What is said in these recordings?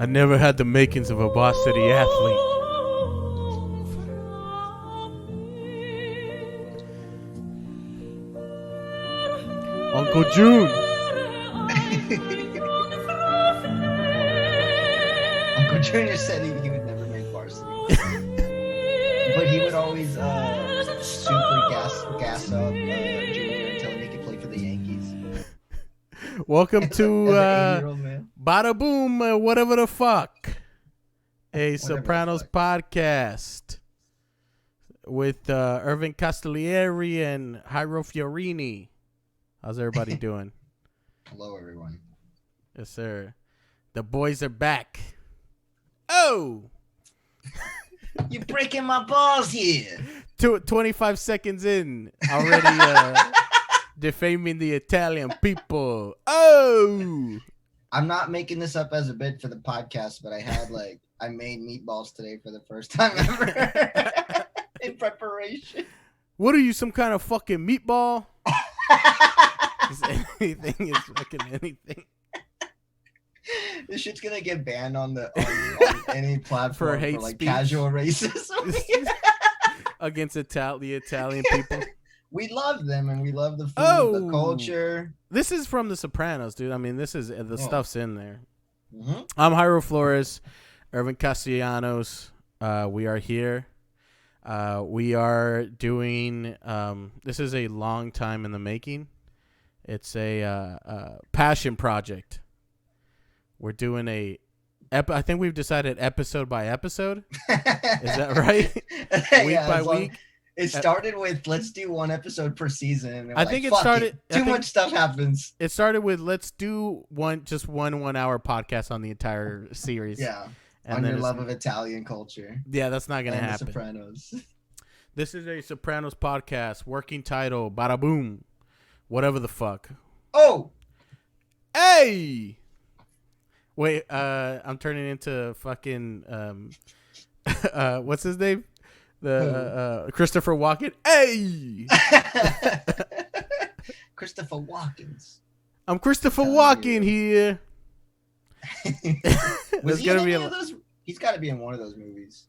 I never had the makings of a varsity athlete. Uncle June. Uncle Junior said he would never make varsity. But he would always super gas up Junior until he could play for the Yankees. Welcome to Bada Boom, whatever the fuck. A Sopranos podcast with Irvin Castellanos and Jairo Fiorini. How's everybody doing? Hello, everyone. Yes, sir. The boys are back. Oh! You're breaking my balls here. 25 seconds in, already defaming the Italian people. Oh! I'm not making this up as a bit for the podcast, but I made meatballs today for the first time ever in preparation. What are you, some kind of fucking meatball? Anything is fucking anything. This shit's gonna get banned on any platform for hate for speech. Casual racism against the Italian people. We love them and we love the food, the culture. This is from the Sopranos, dude. I mean, this is the stuff's in there. Mm-hmm. I'm Jairo Flores, Irvin Castellanos. We are here. We are doing. This is a long time in the making. It's a passion project. We're doing I think we've decided episode by episode. Is that right? Week by week. It started with let's do one episode per season. I think it started. Too much stuff happens. It started with let's do one 1 hour podcast on the entire series. Yeah. And on then your love of Italian culture. Yeah, that's not gonna happen. Sopranos. This is a Sopranos podcast. Working title: Bada Boom. Whatever the fuck. Oh. Hey. Wait. I'm turning into fucking. What's his name? The Christopher Walken. Hey. Christopher Walkens. I'm Christopher Walken here. Was he in any of those? He's got to be in one of those movies.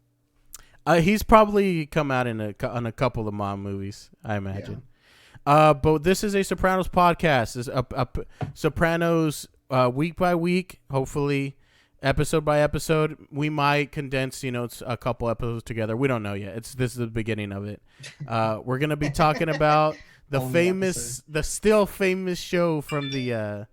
He's probably come out in a couple of mom movies, I imagine. Yeah. But this is a Sopranos podcast. It's a Sopranos week by week, hopefully episode by episode. We might condense, it's a couple episodes together. We don't know yet. This is the beginning of it. We're gonna be talking about the still famous show from the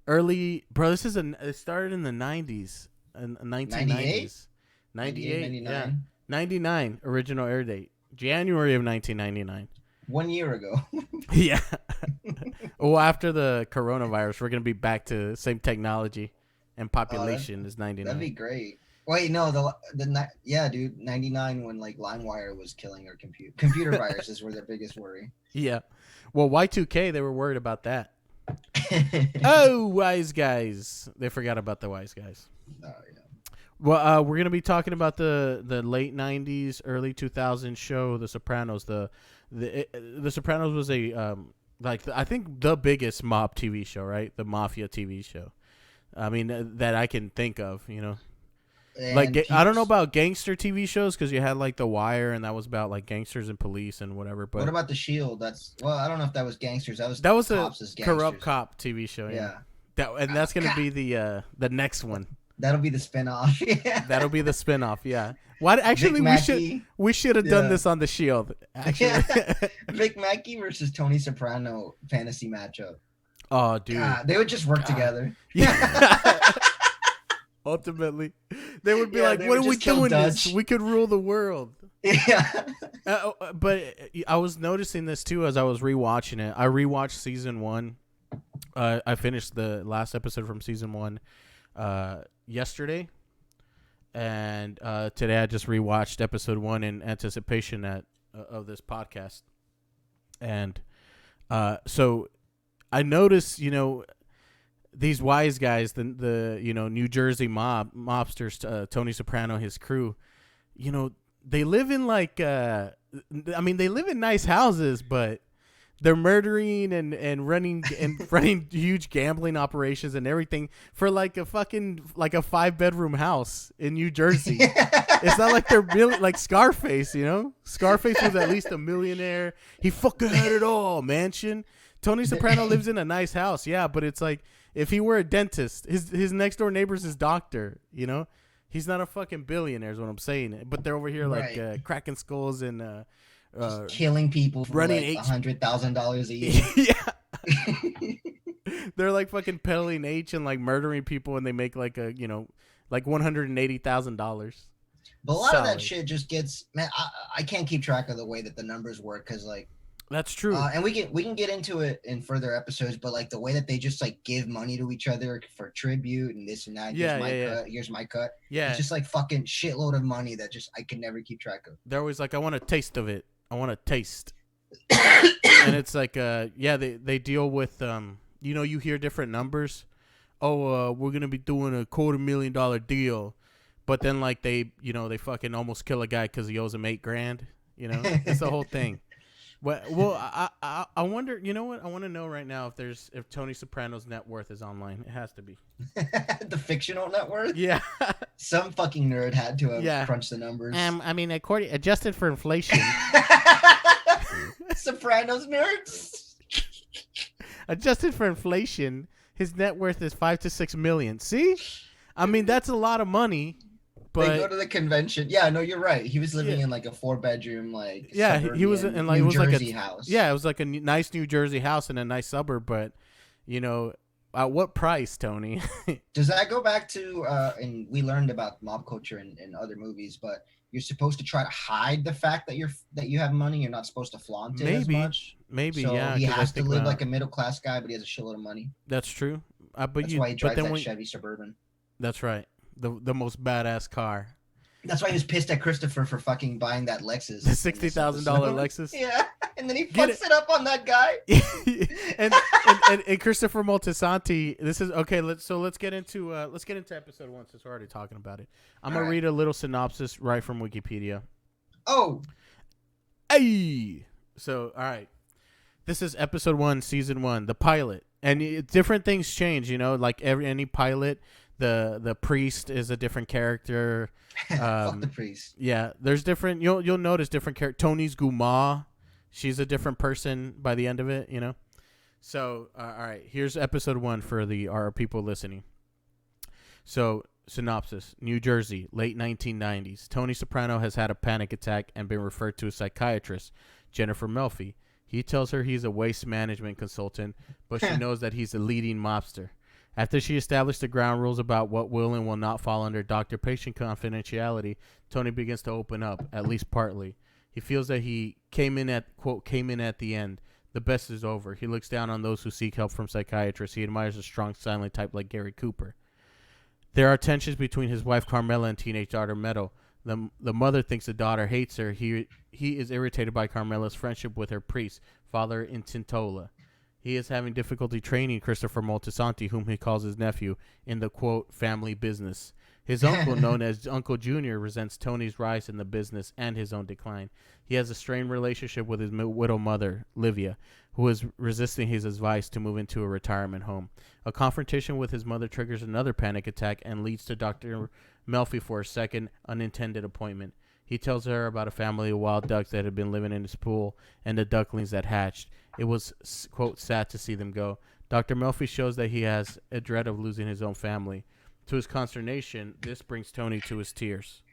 early. Bro, it started in the 90s, in 1990s. 98, 99? Yeah. 99 original air date, January of 1999. 1 year ago. Yeah. Well, after the coronavirus, we're gonna be back to same technology and population as 99. That'd be great. Wait, no, dude, 99 when LimeWire was killing our computer viruses were their biggest worry. Yeah. Well, Y2K, they were worried about that. Oh, wise guys. They forgot about the wise guys. Oh, yeah. Well, we're gonna be talking about the late 90s, early 2000s show, The Sopranos. The Sopranos was I think the biggest mob TV show, right? The mafia TV show. I mean, that I can think of, I don't know about gangster TV shows because you had The Wire, and that was about gangsters and police and whatever. But what about The Shield? I don't know if that was gangsters. That was a corrupt cop TV show. Yeah. That's gonna be the next one. That'll be the spinoff. Yeah. That'll be the spinoff. Yeah. What? Actually, we should have done this on The Shield. Actually, Vic Mackey versus Tony Soprano fantasy matchup. Oh, dude, they would just work together. Yeah. Ultimately, they would be like, "What are we doing? This? We could rule the world." Yeah. But I was noticing this too as I was rewatching it. I rewatched season 1. I finished the last episode from season 1 yesterday, and today I just rewatched episode 1 in anticipation of this podcast. And so I noticed, these wise guys, the New Jersey mobsters, Tony Soprano, his crew, they live in they live in nice houses, but They're murdering and running huge gambling operations and everything for like a 5-bedroom house in New Jersey. It's not like they're really like Scarface, you know? Scarface was at least a millionaire. He fucking had it all, mansion. Tony Soprano lives in a nice house, yeah, but it's like if he were a dentist, his next door neighbor's his doctor, you know? He's not a fucking billionaire is what I'm saying. But they're over here like cracking skulls and killing people for running like $100,000 a year. Yeah. They're like fucking peddling H and like murdering people, and they make like like $180,000. But a lot of that shit just gets, man. I can't keep track of the way that the numbers work because like that's true. And we can get into it in further episodes, but like the way that they just like give money to each other for tribute and this and that. Here's my cut. Yeah, it's just like fucking shitload of money that just I can never keep track of. They're always like, I want a taste of it. I want a taste. And it's like they deal with you hear different numbers. We're gonna be doing a $250,000 deal, but then like they fucking almost kill a guy because he owes him $8,000. You know, it's the whole thing. Well, I wonder. You know what? I want to know right now if Tony Soprano's net worth is online. It has to be. The fictional net worth. Yeah. Some fucking nerd had to have crunched the numbers. I mean, adjusted for inflation. Sopranos nerds. Adjusted for inflation, his net worth is $5 to $6 million. See, I mean that's a lot of money. But they go to the convention. Yeah, no, you're right. He was living in like a 4-bedroom, like he was in like New it was Jersey like house. Yeah, it was like a nice New Jersey house in a nice suburb. But at what price, Tony? Does that go back to? And we learned about mob culture in other movies, but you're supposed to try to hide the fact that you have money. You're not supposed to flaunt it as much. Maybe, so yeah. He has to live like a middle class guy, but he has a shitload of money. That's true. That's why he drives that Chevy Suburban. That's right. The most badass car. That's why he was pissed at Christopher for fucking buying that Lexus. The $60,000 Lexus. Yeah, and then he fucks it up on that guy. and Christopher Moltisanti. This is okay. Let's get into episode 1 since we're already talking about it. I'm gonna read a little synopsis right from Wikipedia. Oh, hey. So all right, this is episode 1, season 1, the pilot, and different things change. Like any pilot. The priest is a different character. Fuck the priest. Yeah, there's different. You'll notice different characters. Tony's Guma, she's a different person by the end of it. So all right, here's episode 1 for our people listening. So synopsis: New Jersey, late 1990s. Tony Soprano has had a panic attack and been referred to a psychiatrist, Jennifer Melfi. He tells her he's a waste management consultant, but she knows that he's a leading mobster. After she established the ground rules about what will and will not fall under doctor-patient confidentiality, Tony begins to open up, at least partly. He feels that he came in at the end. The best is over. He looks down on those who seek help from psychiatrists. He admires a strong, silent type like Gary Cooper. There are tensions between his wife Carmela and teenage daughter Meadow. The mother thinks the daughter hates her. He is irritated by Carmela's friendship with her priest, Father Intintola. He is having difficulty training Christopher Moltisanti, whom he calls his nephew, in the, quote, family business. His uncle, known as Uncle Junior, resents Tony's rise in the business and his own decline. He has a strained relationship with his widow mother, Livia, who is resisting his advice to move into a retirement home. A confrontation with his mother triggers another panic attack and leads to Dr. Melfi for a second unintended appointment. He tells her about a family of wild ducks that had been living in his pool and the ducklings that hatched. It was, quote, sad to see them go. Dr. Melfi shows that he has a dread of losing his own family. To his consternation, this brings Tony to tears.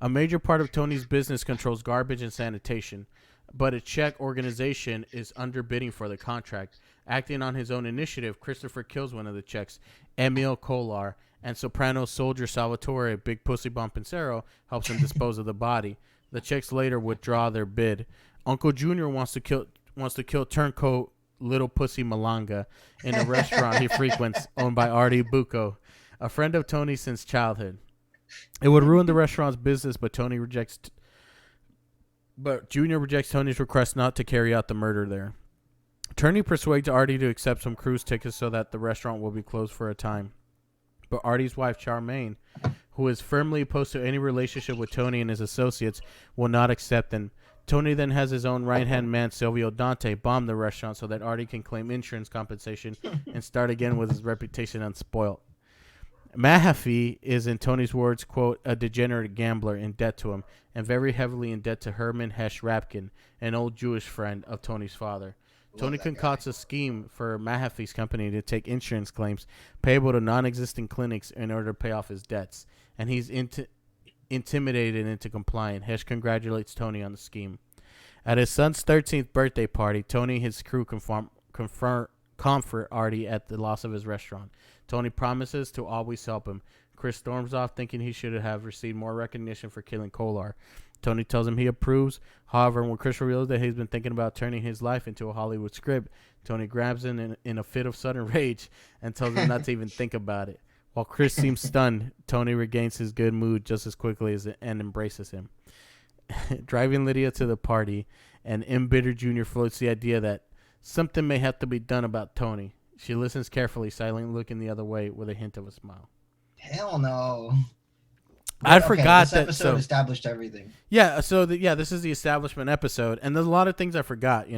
A major part of Tony's business controls garbage and sanitation, but a Czech organization is underbidding for the contract. Acting on his own initiative, Christopher kills one of the Czechs, Emil Kolar, and Soprano soldier Salvatore Big Pussy Bompensero helps him dispose of the body. The Czechs later withdraw their bid. Uncle Junior wants to kill turncoat Little Pussy Malanga in a restaurant he frequents, owned by Artie Bucco, a friend of Tony since childhood. It would ruin the restaurant's business, but Junior rejects Tony's request not to carry out the murder there. Tony persuades Artie to accept some cruise tickets so that the restaurant will be closed for a time. But Artie's wife, Charmaine, who is firmly opposed to any relationship with Tony and his associates, will not accept them. Tony then has his own right-hand man, Silvio Dante, bomb the restaurant so that Artie can claim insurance compensation and start again with his reputation unspoiled. Mahaffey is, in Tony's words, quote, a degenerate gambler in debt to him and very heavily in debt to Herman Hesh Rapkin, an old Jewish friend of Tony's father. Tony concocts a scheme for Mahaffey's company to take insurance claims payable to non-existing clinics in order to pay off his debts, and he's intimidated into complying. Hesh congratulates Tony on the scheme. At his son's 13th birthday party, Tony and his crew comfort Artie at the loss of his restaurant. Tony promises to always help him. Chris storms off thinking he should have received more recognition for killing Kolar. Tony tells him he approves. However, when Chris reveals that he's been thinking about turning his life into a Hollywood script, Tony grabs him in a fit of sudden rage and tells him not to even think about it. While Chris seems stunned, Tony regains his good mood just as quickly and embraces him. Driving Lydia to the party, and embittered Jr. floats the idea that something may have to be done about Tony. She listens carefully, silently looking the other way with a hint of a smile. Hell no. I forgot this that. episode established everything. Yeah, so this is the establishment episode, and there's a lot of things I forgot,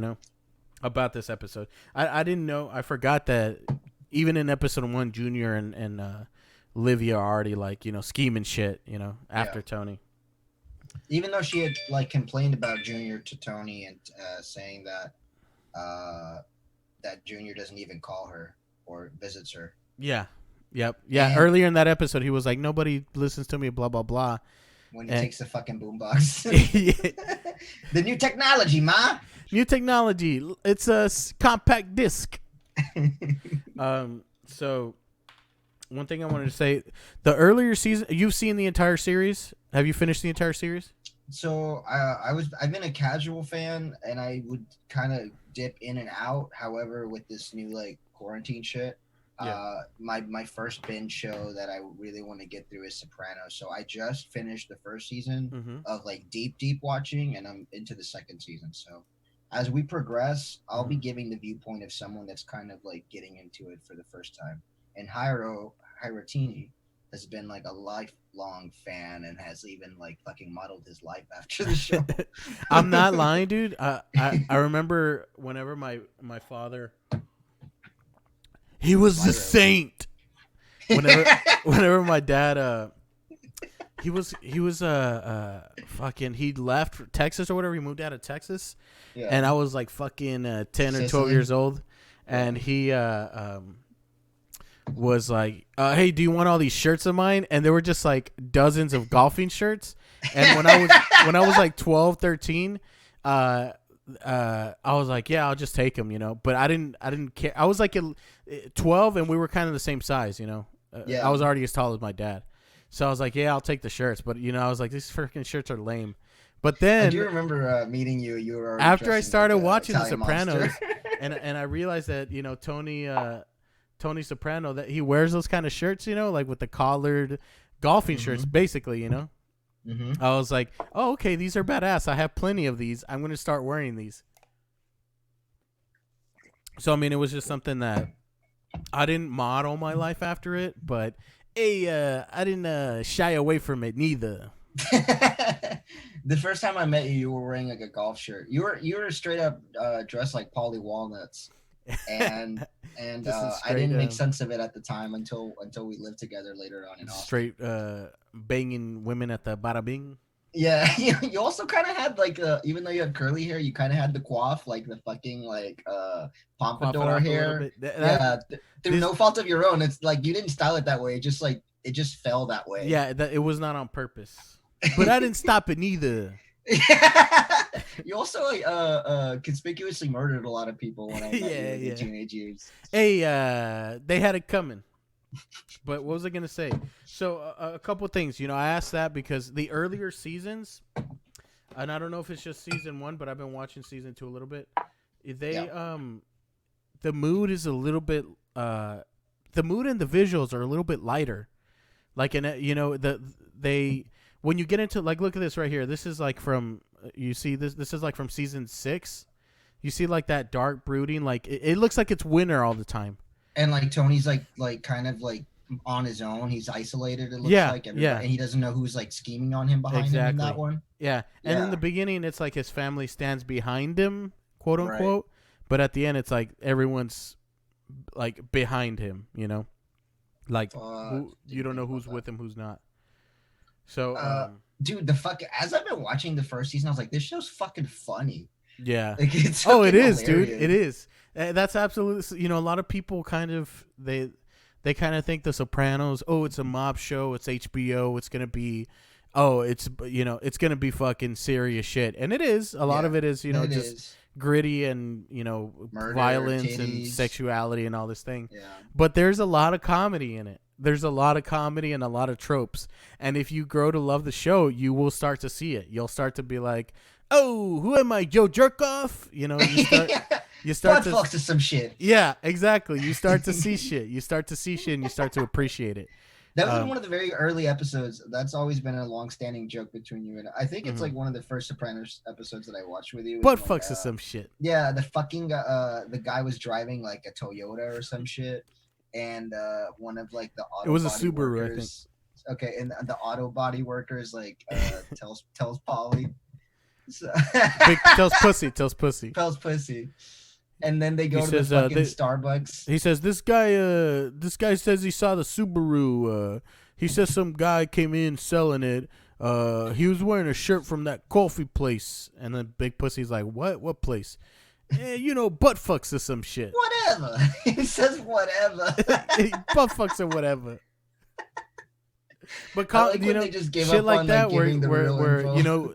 about this episode. I didn't know. I forgot that even in episode 1, Junior and Livia are already scheming shit, after Tony. Even though she had complained about Junior to Tony and saying that that Junior doesn't even call her or visits her. Yeah. Yep. Yeah. And earlier in that episode, he was like, nobody listens to me, blah, blah, blah. When he takes the fucking boombox. The new technology, ma. New technology. It's a compact disc. So one thing I wanted to say, the earlier season, you've seen the entire series. Have you finished the entire series? So I've been a casual fan, and I would kind of dip in and out. However, with this new quarantine shit, my first binge show that I really want to get through is Sopranos. So I just finished the first season of deep watching, and I'm into the second season. So as we progress, I'll be giving the viewpoint of someone that's kind of getting into it for the first time. And Hirotini has been a lifelong fan and has even fucking modeled his life after the show. I'm not lying, dude. I remember whenever my father, he was a saint. Whenever my dad he left for Texas or whatever, he moved out of Texas. Yeah. And I was fucking 10 or 12 years old, and he was like, hey, do you want all these shirts of mine? And there were just dozens of golfing shirts. And when I was 12, 13, I was like, yeah, I'll just take them, but I didn't care. I was 12 and we were kind of the same size, I was already as tall as my dad. So I was like, yeah, I'll take the shirts. But, I was like, these freaking shirts are lame. But then I do remember meeting you. You were after I started watching The Sopranos, and I realized that Tony Soprano, that he wears those kind of shirts, with the collared golfing shirts, basically, I was like, oh, okay, these are badass. I have plenty of these. I'm going to start wearing these. So, I mean, it was just something that I didn't model my life after it, but I didn't shy away from it neither. The first time I met you, you were wearing a golf shirt. You were straight up dressed like Paulie Walnuts, and I didn't make sense of it at the time until we lived together later on in Austin. Straight banging women at the Bada Boom. Yeah, you also kind of had even though you had curly hair, you kind of had the coif, the fucking pompadour hair. Through no fault of your own. It's you didn't style it that way. It just fell that way. Yeah, it was not on purpose. But I didn't stop it neither. You also conspicuously murdered a lot of people when I met you in your teenage years. Hey, they had it coming. But what was I going to say? So a couple of things. I asked that because the earlier seasons, and I don't know if it's just season 1, but I've been watching season 2 a little bit. The mood is a little bit, the mood and the visuals are a little bit lighter. When you get into look at this right here. This is from you see this is from season 6. You see that dark brooding, it looks like it's winter all the time. And Tony's kind of on his own. He's isolated. It looks like everybody, yeah, and he doesn't know who's like scheming on him behind him in that one. Yeah, and in the beginning, it's like his family stands behind him, quote unquote. Right. But at the end, it's like everyone's like behind him. You know, like you don't know who's with him, who's not. So, dude, as I've been watching the first season, I was like, this show's fucking funny. Yeah. Like, it's it is, hilarious. Dude. It is. That's absolutely. You know, a lot of people kind of they kind of think The Sopranos. Oh, it's a mob show. It's HBO. It's gonna be. It's it's gonna be fucking serious shit, and it is. A lot of it is, just gritty and murder, violence titties, and sexuality and all this thing. Yeah. But there's a lot of comedy in it. There's a lot of comedy and a lot of tropes, and if you grow to love the show, you will start to see it. You'll start to be like, oh, who am I, Joe Jerkoff? You start to to some shit. Yeah, exactly. You start to see shit. You start to see shit, and you start to appreciate it. That was in one of the very early episodes. That's always been a long-standing joke between you and I think it's like one of the first Sopranos episodes that I watched with you. Butt fucks is some shit. Yeah, the guy was driving like a Toyota or some shit, and one of like the auto. It was a Subaru, workers, I think. Okay, and the auto body workers like tells Polly. So tells pussy. And then they go to the fucking Starbucks. He says, this guy says he saw the Subaru. He says some guy came in selling it. He was wearing a shirt from that coffee place. And then Big Pussy's like, what place? Butt fucks or some shit. Whatever. He says whatever. Butt fucks or whatever. But they just give shit up like on, that, like, where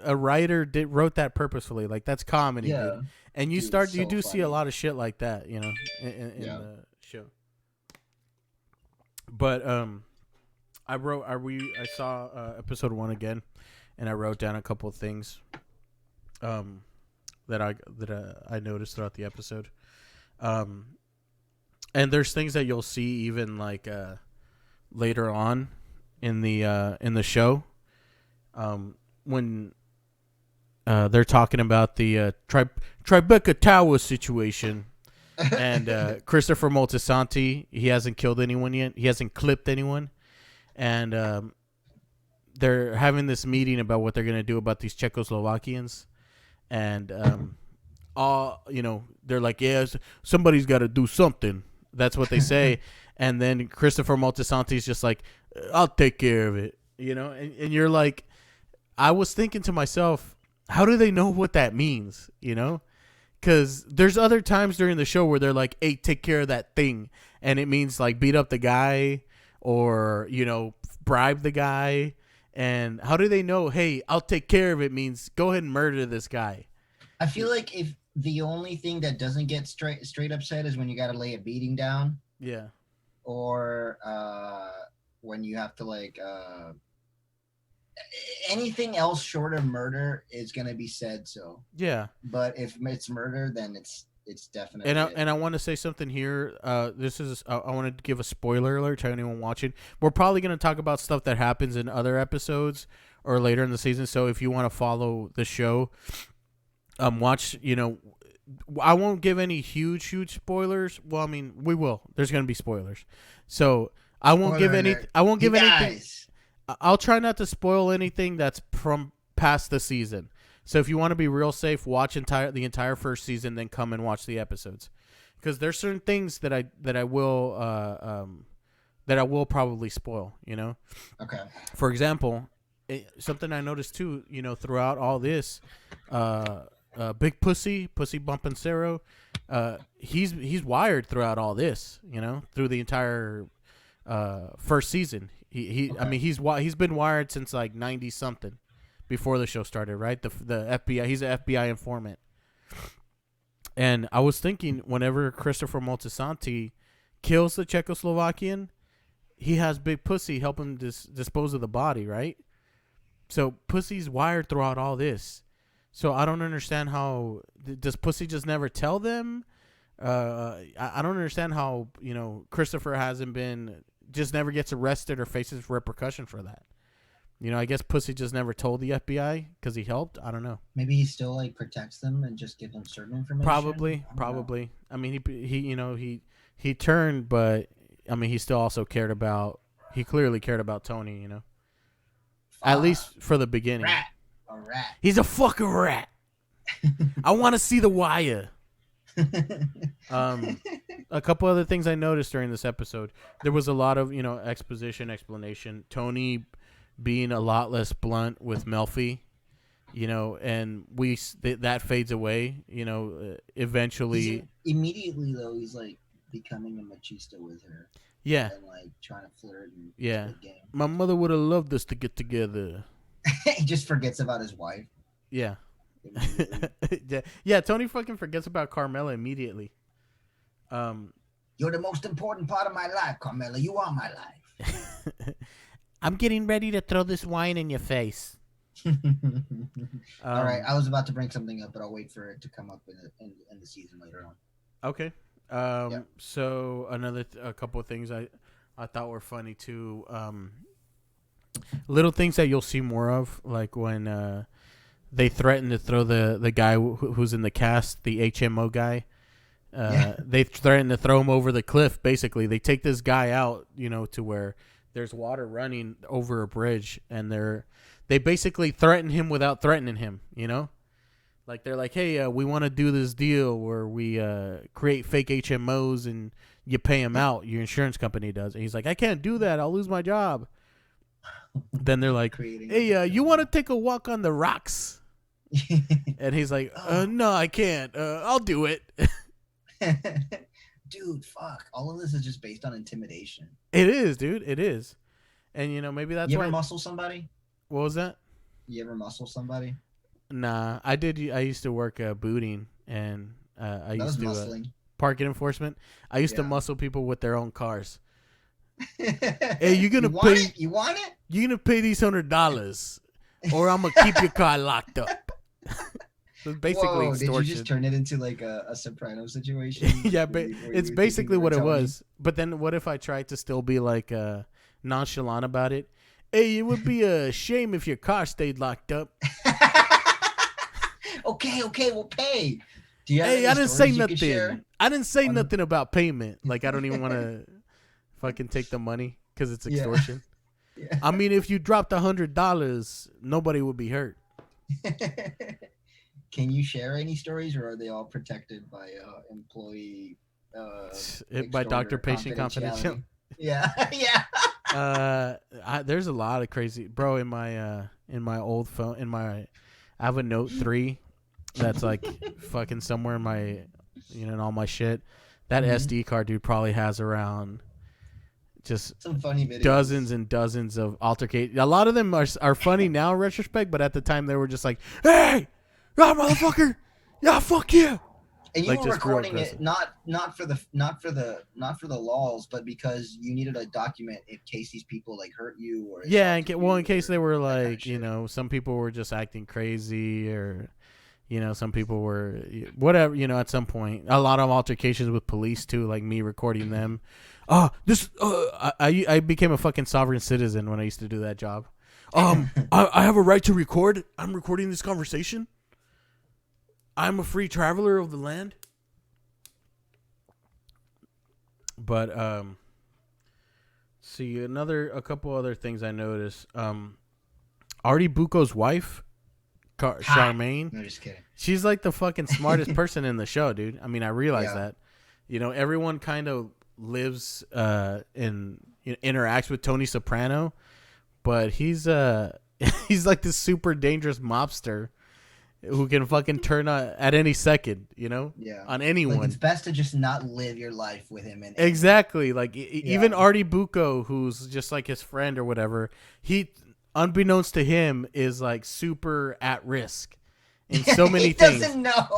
a writer wrote that purposefully. Like, that's comedy, dude. And you do see a lot of shit like that, in the show. But I saw episode 1 again, and I wrote down a couple of things that I noticed throughout the episode. And there's things that you'll see even like later on in the show, when they're talking about the Tribeca Tower situation, and Christopher Moltisanti, he hasn't killed anyone yet. He hasn't clipped anyone, and they're having this meeting about what they're gonna do about these Czechoslovakians, and they're like, yeah, somebody's got to do something. That's what they say. And then Christopher Moltisanti's just like, I'll take care of it, and you're like, I was thinking to myself, how do they know what that means, because there's other times during the show where they're like, hey, take care of that thing, and it means like beat up the guy or bribe the guy. And how do they know, hey, I'll take care of it means go ahead and murder this guy? I feel like if the only thing that doesn't get straight up said is when you got to lay a beating down. Yeah. Or when you have to like anything else short of murder is going to be said. So yeah, but if it's murder, then it's definitely. And I want to say something here. This is I want to give a spoiler alert to anyone watching. We're probably going to talk about stuff that happens in other episodes or later in the season. So if you want to follow the show, watch. I won't give any huge spoilers. Well, I mean, we will. There's going to be spoilers. So I won't give any. I won't give anything. I'll try not to spoil anything that's from past the season. So if you want to be real safe, watch the entire first season, then come and watch the episodes, because there's certain things that I will probably spoil. Okay. For example, something I noticed too. Throughout all this, Big Pussy Bumpin' Cero, he's wired throughout all this. Through the entire first season. Okay. I mean, he's been wired since like 90 something, before the show started, right? The FBI, he's an FBI informant. And I was thinking, whenever Christopher Moltisanti kills the Czechoslovakian, he has Big Pussy help him dispose of the body, right? So Pussy's wired throughout all this. So I don't understand how does Pussy just never tell them? I don't understand how Christopher hasn't been, just never gets arrested or faces repercussion for that. I guess Pussy just never told the FBI because he helped. I don't know. Maybe he still like protects them and just gives them certain information. Probably. I mean, he turned, but I mean, he still also cared about He clearly cared about Tony, you know. At least for the beginning. A rat. He's a fucking rat. I want to see the wire. A couple other things I noticed during this episode. There was a lot of, exposition, explanation. Tony being a lot less blunt with Melfi, and that fades away, eventually. Immediately, though, he's like becoming a machista with her. Yeah. And like trying to flirt and yeah. My mother would have loved us to get together. He just forgets about his wife. Yeah. Yeah, Tony fucking forgets about Carmela immediately. You're the most important part of my life, Carmela. You are my life. I'm getting ready to throw this wine in your face. All right, I was about to bring something up, but I'll wait for it to come up in the season later on. Okay. So a couple of things I thought were funny too. Little things that you'll see more of, like when they threaten to throw the guy who's in the cast, the HMO guy. They threaten to throw him over the cliff. Basically, they take this guy out, to where there's water running over a bridge, and they basically threaten him without threatening him. Like they're like, hey, we want to do this deal where we create fake HMOs and you pay him out. Your insurance company does. And he's like, I can't do that. I'll lose my job. Then they're like, hey, you want to take a walk on the rocks? And he's like, no, I can't. I'll do it. Dude, fuck. All of this is just based on intimidation. It is, dude. It is. And, maybe that's why. You ever muscle somebody? What was that? You ever muscle somebody? Nah, I did. I used to work booting, and I used to parking enforcement. I used to muscle people with their own cars. Hey, you want it? You want it? You're gonna pay these $100, or I'm gonna keep your car locked up. So it's basically extortion. Did you just turn it into like a Sopranos situation? Yeah, it's basically what it was. But then, what if I tried to still be like nonchalant about it? Hey, it would be a shame if your car stayed locked up. Okay, we'll pay. I didn't say nothing. I didn't say nothing about payment. Like, I don't even want to fucking take the money because it's extortion. Yeah. I mean, if you dropped $100, nobody would be hurt. Can you share any stories, or are they all protected by employee? By doctor-patient confidentiality. Yeah, yeah. There's a lot of crazy, bro. In my old phone, I have a Note 3 that's like fucking somewhere in my, in all my shit. That SD card dude probably has around just some funny videos. Dozens and dozens of altercations. A lot of them are funny now in retrospect, but at the time they were just like, hey, yeah, motherfucker, yeah, fuck you. And you were recording it not for the laws, but because you needed a document in case these people like hurt you or in case they were like, some people were just acting crazy, or some people were whatever, at some point. A lot of altercations with police too, like me recording them. I became a fucking sovereign citizen when I used to do that job. I have a right to record. I'm recording this conversation. I'm a free traveler of the land. But see, a couple other things I noticed. Artie Bucco's wife, Charmaine. No, just kidding. She's like the fucking smartest person in the show, dude. I mean, I realize that. Everyone kind of lives and interacts with Tony Soprano, but he's like this super dangerous mobster who can fucking turn on at any second, on anyone. Like, it's best to just not live your life with him. Exactly. Like, even Artie Bucco, who's just like his friend or whatever, he, unbeknownst to him, is like super at risk in so many things.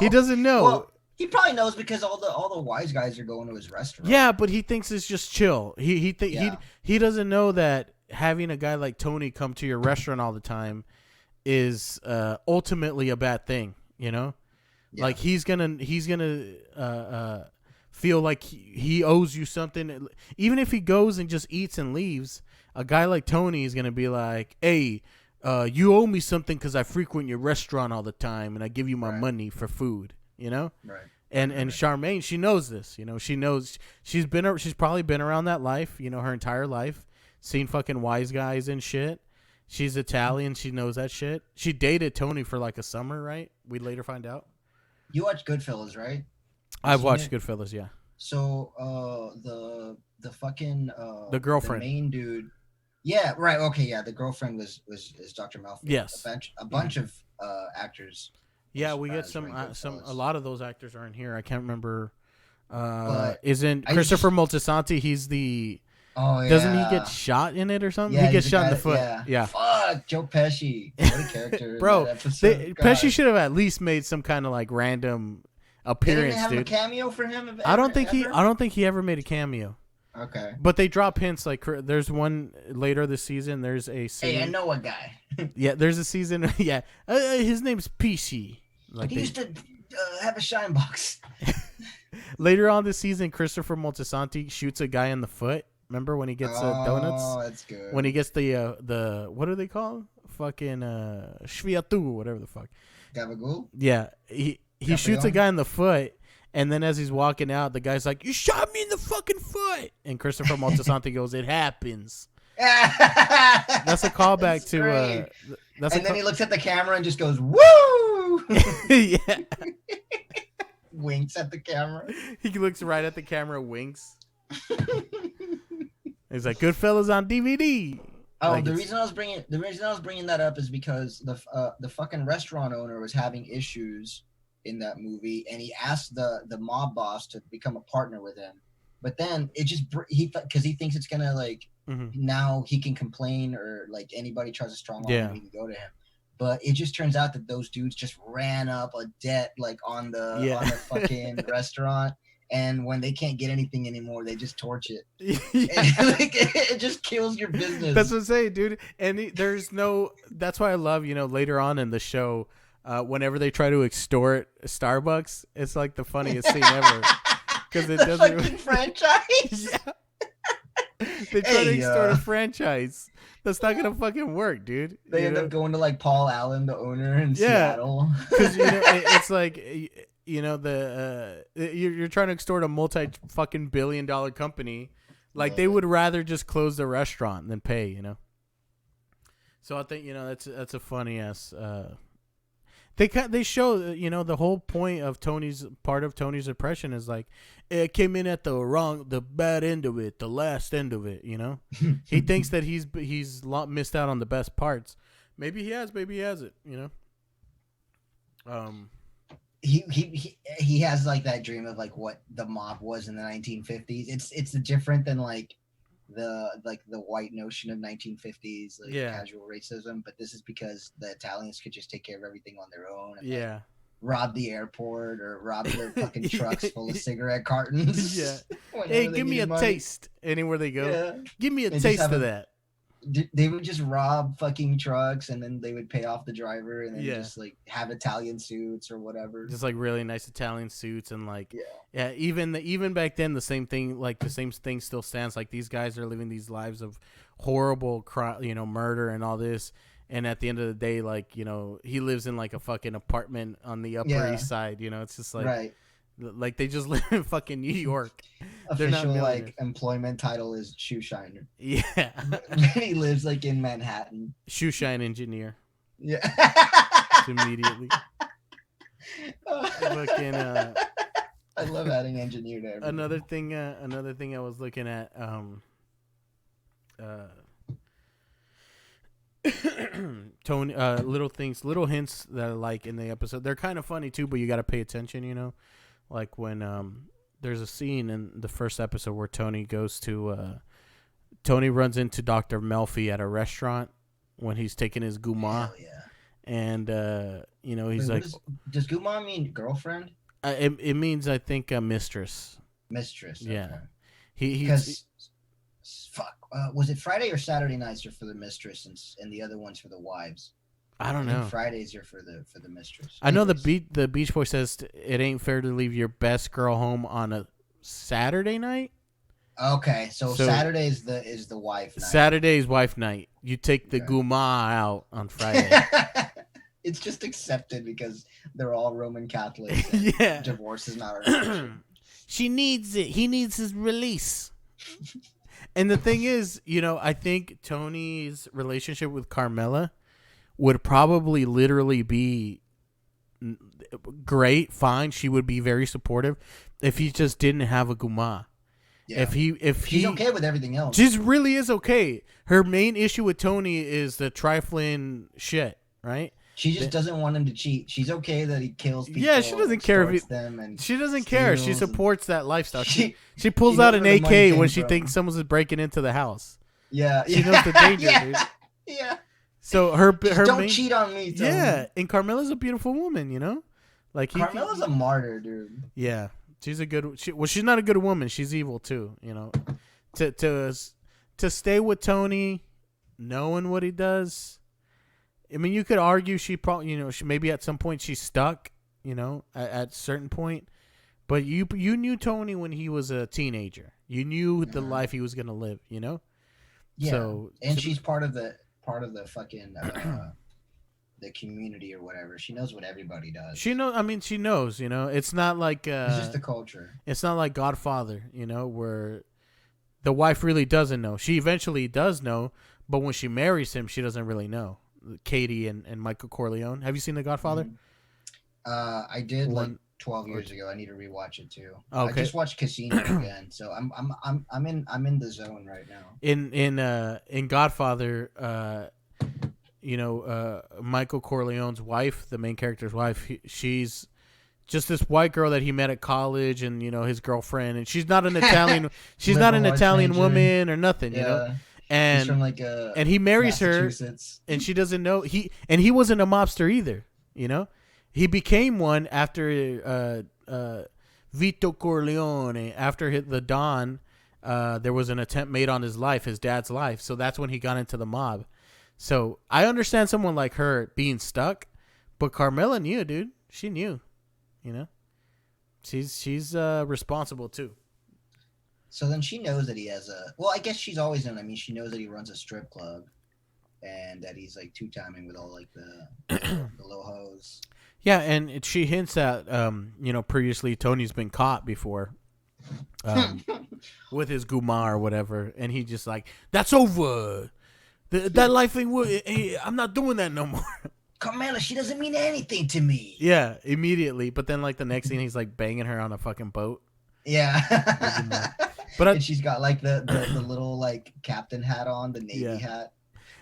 He doesn't know. Well, he probably knows because all the wise guys are going to his restaurant. Yeah, but he thinks it's just chill. He doesn't know that having a guy like Tony come to your restaurant all the time is ultimately a bad thing, Like he's gonna feel like he owes you something. Even if he goes and just eats and leaves, a guy like Tony is gonna be like, hey, you owe me something because I frequent your restaurant all the time and I give you my money for food, Right. And Charmaine, she knows this, she knows she's probably been around that life, her entire life. seen fucking Wise Guys and shit. She's Italian. She knows that shit. She dated Tony for like a summer, right? We later find out. You watch Goodfellas, right? I've watched Goodfellas, yeah. So the fucking the girlfriend, the main dude. Yeah, right. Okay, yeah. The girlfriend is Dr. Malfoy. Yes. A bunch of actors. Yeah, we get a lot of those actors are in here. I can't remember. Isn't Christopher Moltisanti? He's the. Oh yeah. Doesn't he get shot in it or something? Yeah, he gets shot in the foot. Yeah. Fuck, Joe Pesci. What a character. Bro, Pesci should have at least made some kind of like random appearance, they didn't have dude. a cameo for him. I don't think he ever made a cameo. Okay. But they drop hints like there's one later this season. There's a scene. Hey, I know a guy. Yeah, there's a season. Yeah, his name's Pesci. Like he used to have a shine box. Later on this season, Christopher Moltisanti shoots a guy in the foot. Remember when he gets donuts? Oh, that's good. When he gets the what do they call? Fucking Shviatu, whatever the fuck. Gabagool? Yeah, he shoots a guy in the foot, and then as he's walking out, the guy's like, "You shot me in the fucking foot," and Christopher Moltisanti goes, "It happens." That's a callback to. Then he looks at the camera and just goes, "Woo!" Yeah. Winks at the camera. He looks right at the camera, winks. He's like, "Goodfellas on DVD." Oh, like the reason I was bringing that up is because the fucking restaurant owner was having issues in that movie, and he asked the mob boss to become a partner with him. But then it just because he thinks it's gonna like now he can complain or like anybody tries to strong arm him, he can go to him. But it just turns out that those dudes just ran up a debt like on the fucking restaurant. And when they can't get anything anymore, they just torch it. It just kills your business. That's what I'm saying, dude. And that's why I love, later on in the show, whenever they try to extort Starbucks, it's like the funniest scene ever. Because it doesn't. Franchise? Yeah. They try to extort a franchise. That's not gonna fucking work, dude. They end up going to like Paul Allen, the owner in Seattle. Because it's like you're trying to extort a multi-fucking billion-dollar company. Like they would rather just close the restaurant than pay. So I think that's a funny ass. They show the whole point of Tony's depression is like it came in at the bad end of it, the last end of it. He thinks that he's missed out on the best parts. Maybe he has, maybe he hasn't. He has like that dream of like what the mob was in the 1950s. It's different than like the white notion of 1950s casual racism, but this is because the Italians could just take care of everything on their own and like, rob the airport or rob their fucking trucks full of cigarette cartons. Hey, give me a taste anywhere they go. Give me a taste of that. They would just rob fucking trucks and then they would pay off the driver and then just like have Italian suits or whatever. Just like really nice Italian suits and like even back then the same thing still stands. Like these guys are living these lives of horrible murder and all this, and at the end of the day, like he lives in like a fucking apartment on the Upper East Side. It's just like like they just live in fucking New York. Official like employment title is shoe shiner. Yeah. He lives like in Manhattan. Shoe shine engineer. Yeah. Immediately. Fucking I love adding engineer to everything. Another thing I was looking at Tony little hints that I like in the episode. They're kind of funny too, but you got to pay attention, Like when there's a scene in the first episode where Tony runs into Dr. Melfi at a restaurant when he's taking his guma. And he's like, does guma mean girlfriend? It means I think mistress. Mistress. Yeah. Okay. Fuck. Was it Friday or Saturday nights are for the mistress and the other ones for the wives? I don't know. Fridays are for the mistress. I know the Beach Boy says it ain't fair to leave your best girl home on a Saturday night. Okay, so Saturday is the wife night. Saturday's wife night. You take the guma out on Friday. It's just accepted because they're all Roman Catholics. Divorce is not an option. She needs it. He needs his release. And the thing is, I think Tony's relationship with Carmela would probably literally be great, fine. She would be very supportive if he just didn't have a Guma. Yeah. If she's okay with everything else. She really is okay. Her main issue with Tony is the trifling shit, right? She just doesn't want him to cheat. She's okay that he kills people. Yeah, she doesn't care if she doesn't care. She supports that lifestyle. She pulls out an AK when she thinks someone's breaking into the house. Yeah, she knows the danger, dude. Yeah. So her don't cheat on me. Tony. Yeah, and Carmela's a beautiful woman, like Carmela's a martyr, dude. Yeah, she's a good. She's not a good woman. She's evil too. To stay with Tony, knowing what he does. I mean, you could argue she probably, she maybe at some point she's stuck, at certain point. But you knew Tony when he was a teenager. You knew the life he was gonna live, Yeah. She's part of the fucking the community or whatever. She knows what everybody does. She knows. It's not like it's just the culture. It's not like Godfather, where the wife really doesn't know. She eventually does know, but when she marries him, she doesn't really know. Katie and Michael Corleone. Have you seen The Godfather? I did 12 years ago. I need to rewatch it too. Okay. I just watched Casino again, so I'm in the zone right now. In Godfather, Michael Corleone's wife, the main character's wife, she's just this white girl that he met at college, and his girlfriend, and she's not an Italian. She's not an Italian woman or nothing. And, he's from and he marries her, and she doesn't know he wasn't a mobster either. He became one after Vito Corleone. After the Don, there was an attempt made on his dad's life. So that's when he got into the mob. So I understand someone like her being stuck, but Carmela knew, dude. She knew, She's responsible too. So then she knows that he has I guess she's always known. I mean, she knows that he runs a strip club and that he's like two-timing with all like the low hoes. Yeah, and she hints at, previously Tony's been caught before with his Guma or whatever. And he just like, that's over. That life thing, I'm not doing that no more. Carmela, she doesn't mean anything to me. Yeah, immediately. But then like the next scene, he's like banging her on a fucking boat. Yeah. And she's got like the little like captain hat on, the Navy hat.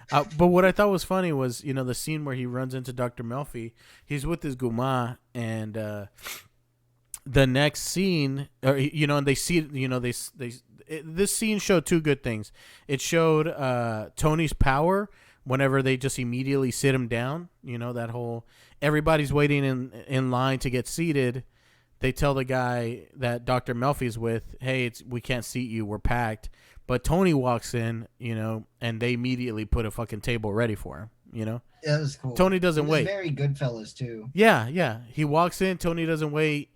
But what I thought was funny was, the scene where he runs into Dr. Melfi. He's with his Guma, and the next scene, and they see, this scene showed two good things. It showed Tony's power whenever they just immediately sit him down. That whole everybody's waiting in line to get seated. They tell the guy that Dr. Melfi's with, hey, we can't seat you. We're packed. But Tony walks in, and they immediately put a fucking table ready for him, Yeah, that was cool. Tony doesn't wait. Very Goodfellas, too. Yeah. He walks in. Tony doesn't wait.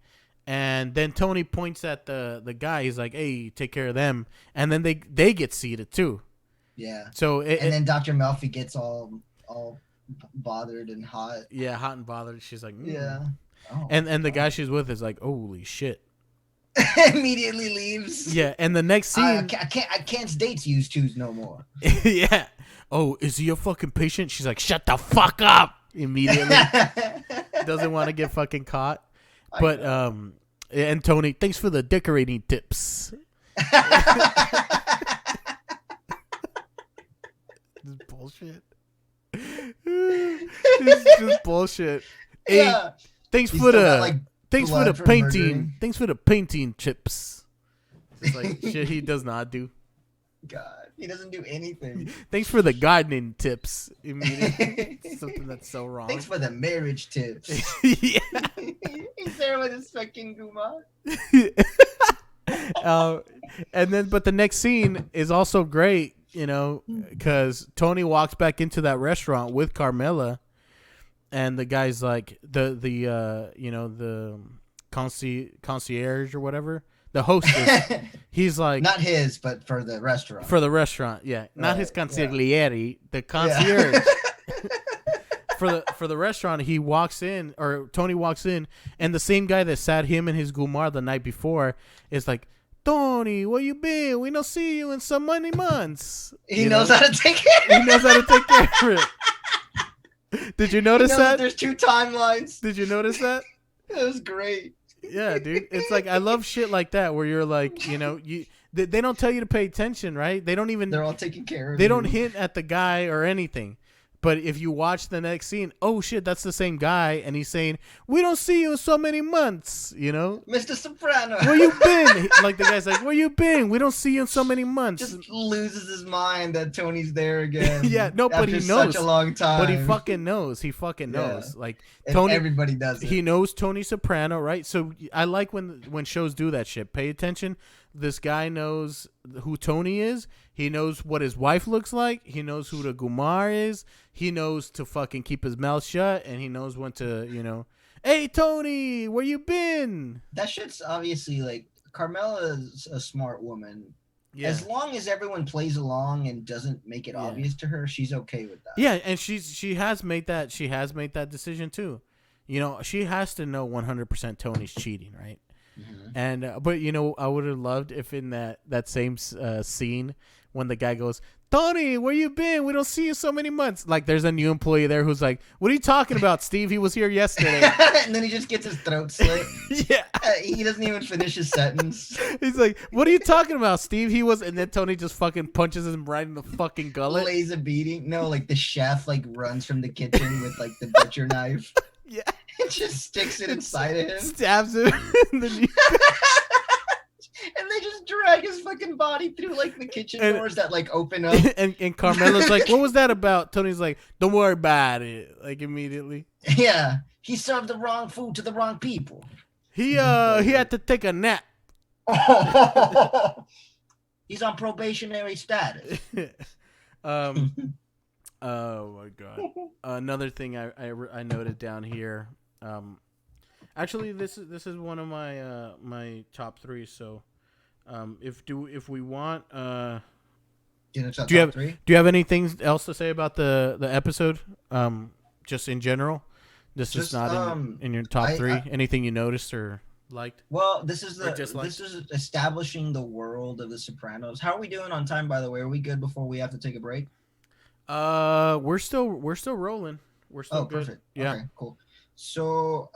And then Tony points at the guy. He's like, hey, take care of them. And then they get seated, too. Yeah. So and then Dr. Melfi gets all bothered and hot. Yeah, hot and bothered. She's like, yeah. Oh, and the guy she's with is like, holy shit. Immediately leaves. Yeah, and the next scene, I can't date you twos no more. Yeah. Oh, is he a fucking patient? She's like, shut the fuck up. Immediately. Doesn't want to get fucking caught. But and Tony, thanks for the decorating tips. This is bullshit. This is just bullshit. Yeah. Hey, thanks for the painting. Thanks for the painting chips. It's like shit he does not do. God, he doesn't do anything. Thanks for the gardening tips. Immediately, something that's so wrong. Thanks for the marriage tips. Yeah, he's there with his fucking Guma. But the next scene is also great, because Tony walks back into that restaurant with Carmela. And the guy's like the concierge or whatever, the hostess. He's like, not his, but for the restaurant. For the restaurant, yeah, not his consigliere, the concierge. For the restaurant, he walks in, or Tony walks in, and the same guy that sat him and his Gumar the night before is like, Tony, where you been? We don't see you in so many months. He knows how to take care. He knows how to take care of it. Did you notice that? There's 2 timelines. Did you notice that? That was great. Yeah, dude. It's like I love shit like that where you're like, they don't tell you to pay attention, right? They don't even. They're all taking care of. They don't hint at the guy or anything. But if you watch the next scene, oh shit, that's the same guy, and he's saying, "We don't see you in so many months," Mr. Soprano. Where you been? Like the guy's like, "Where you been? We don't see you in so many months." Just loses his mind that Tony's there again. Yeah, no, but he knows. Such a long time. But he fucking knows. He fucking knows. Like and Tony, everybody does it. He knows Tony Soprano, right? So I like when shows do that shit. Pay attention. This guy knows who Tony is. He knows what his wife looks like. He knows who the Gumar is. He knows to fucking keep his mouth shut, and he knows when to, hey, Tony, where you been? That shit's obviously like Carmela's a smart woman. Yeah. As long as everyone plays along and doesn't make it obvious to her, she's okay with that. Yeah, and she has made that decision too. She has to know 100% Tony's cheating, right? Mm-hmm. And but I would have loved if in that same scene when the guy goes, Tony, where you been? We don't see you so many months. Like there's a new employee there who's like, what are you talking about, Steve? He was here yesterday. And then he just gets his throat slit. Yeah. He doesn't even finish his sentence. He's like, what are you talking about, Steve? He was, and then Tony just fucking punches him right in the fucking gullet. Lays a beating. No, like the chef runs from the kitchen with like the butcher knife. Yeah. And just sticks it inside of him. Stabs him. And they just drag his fucking body through like the kitchen doors that like open up. And Carmela's like, what was that about? Tony's like, don't worry about it. Like immediately. Yeah. He served the wrong food to the wrong people. He had to take a nap. He's on probationary status. Oh my god. Another thing I noted down here. Actually, this is one of my my top 3. So, if we want, do you have anything else to say about the episode? Just in general, this is not in your top 3. Anything you noticed or liked? Well, this is establishing the world of the Sopranos. How are we doing on time? By the way, are we good before we have to take a break? We're still rolling. We're still good. Perfect. Yeah. Okay, cool. So,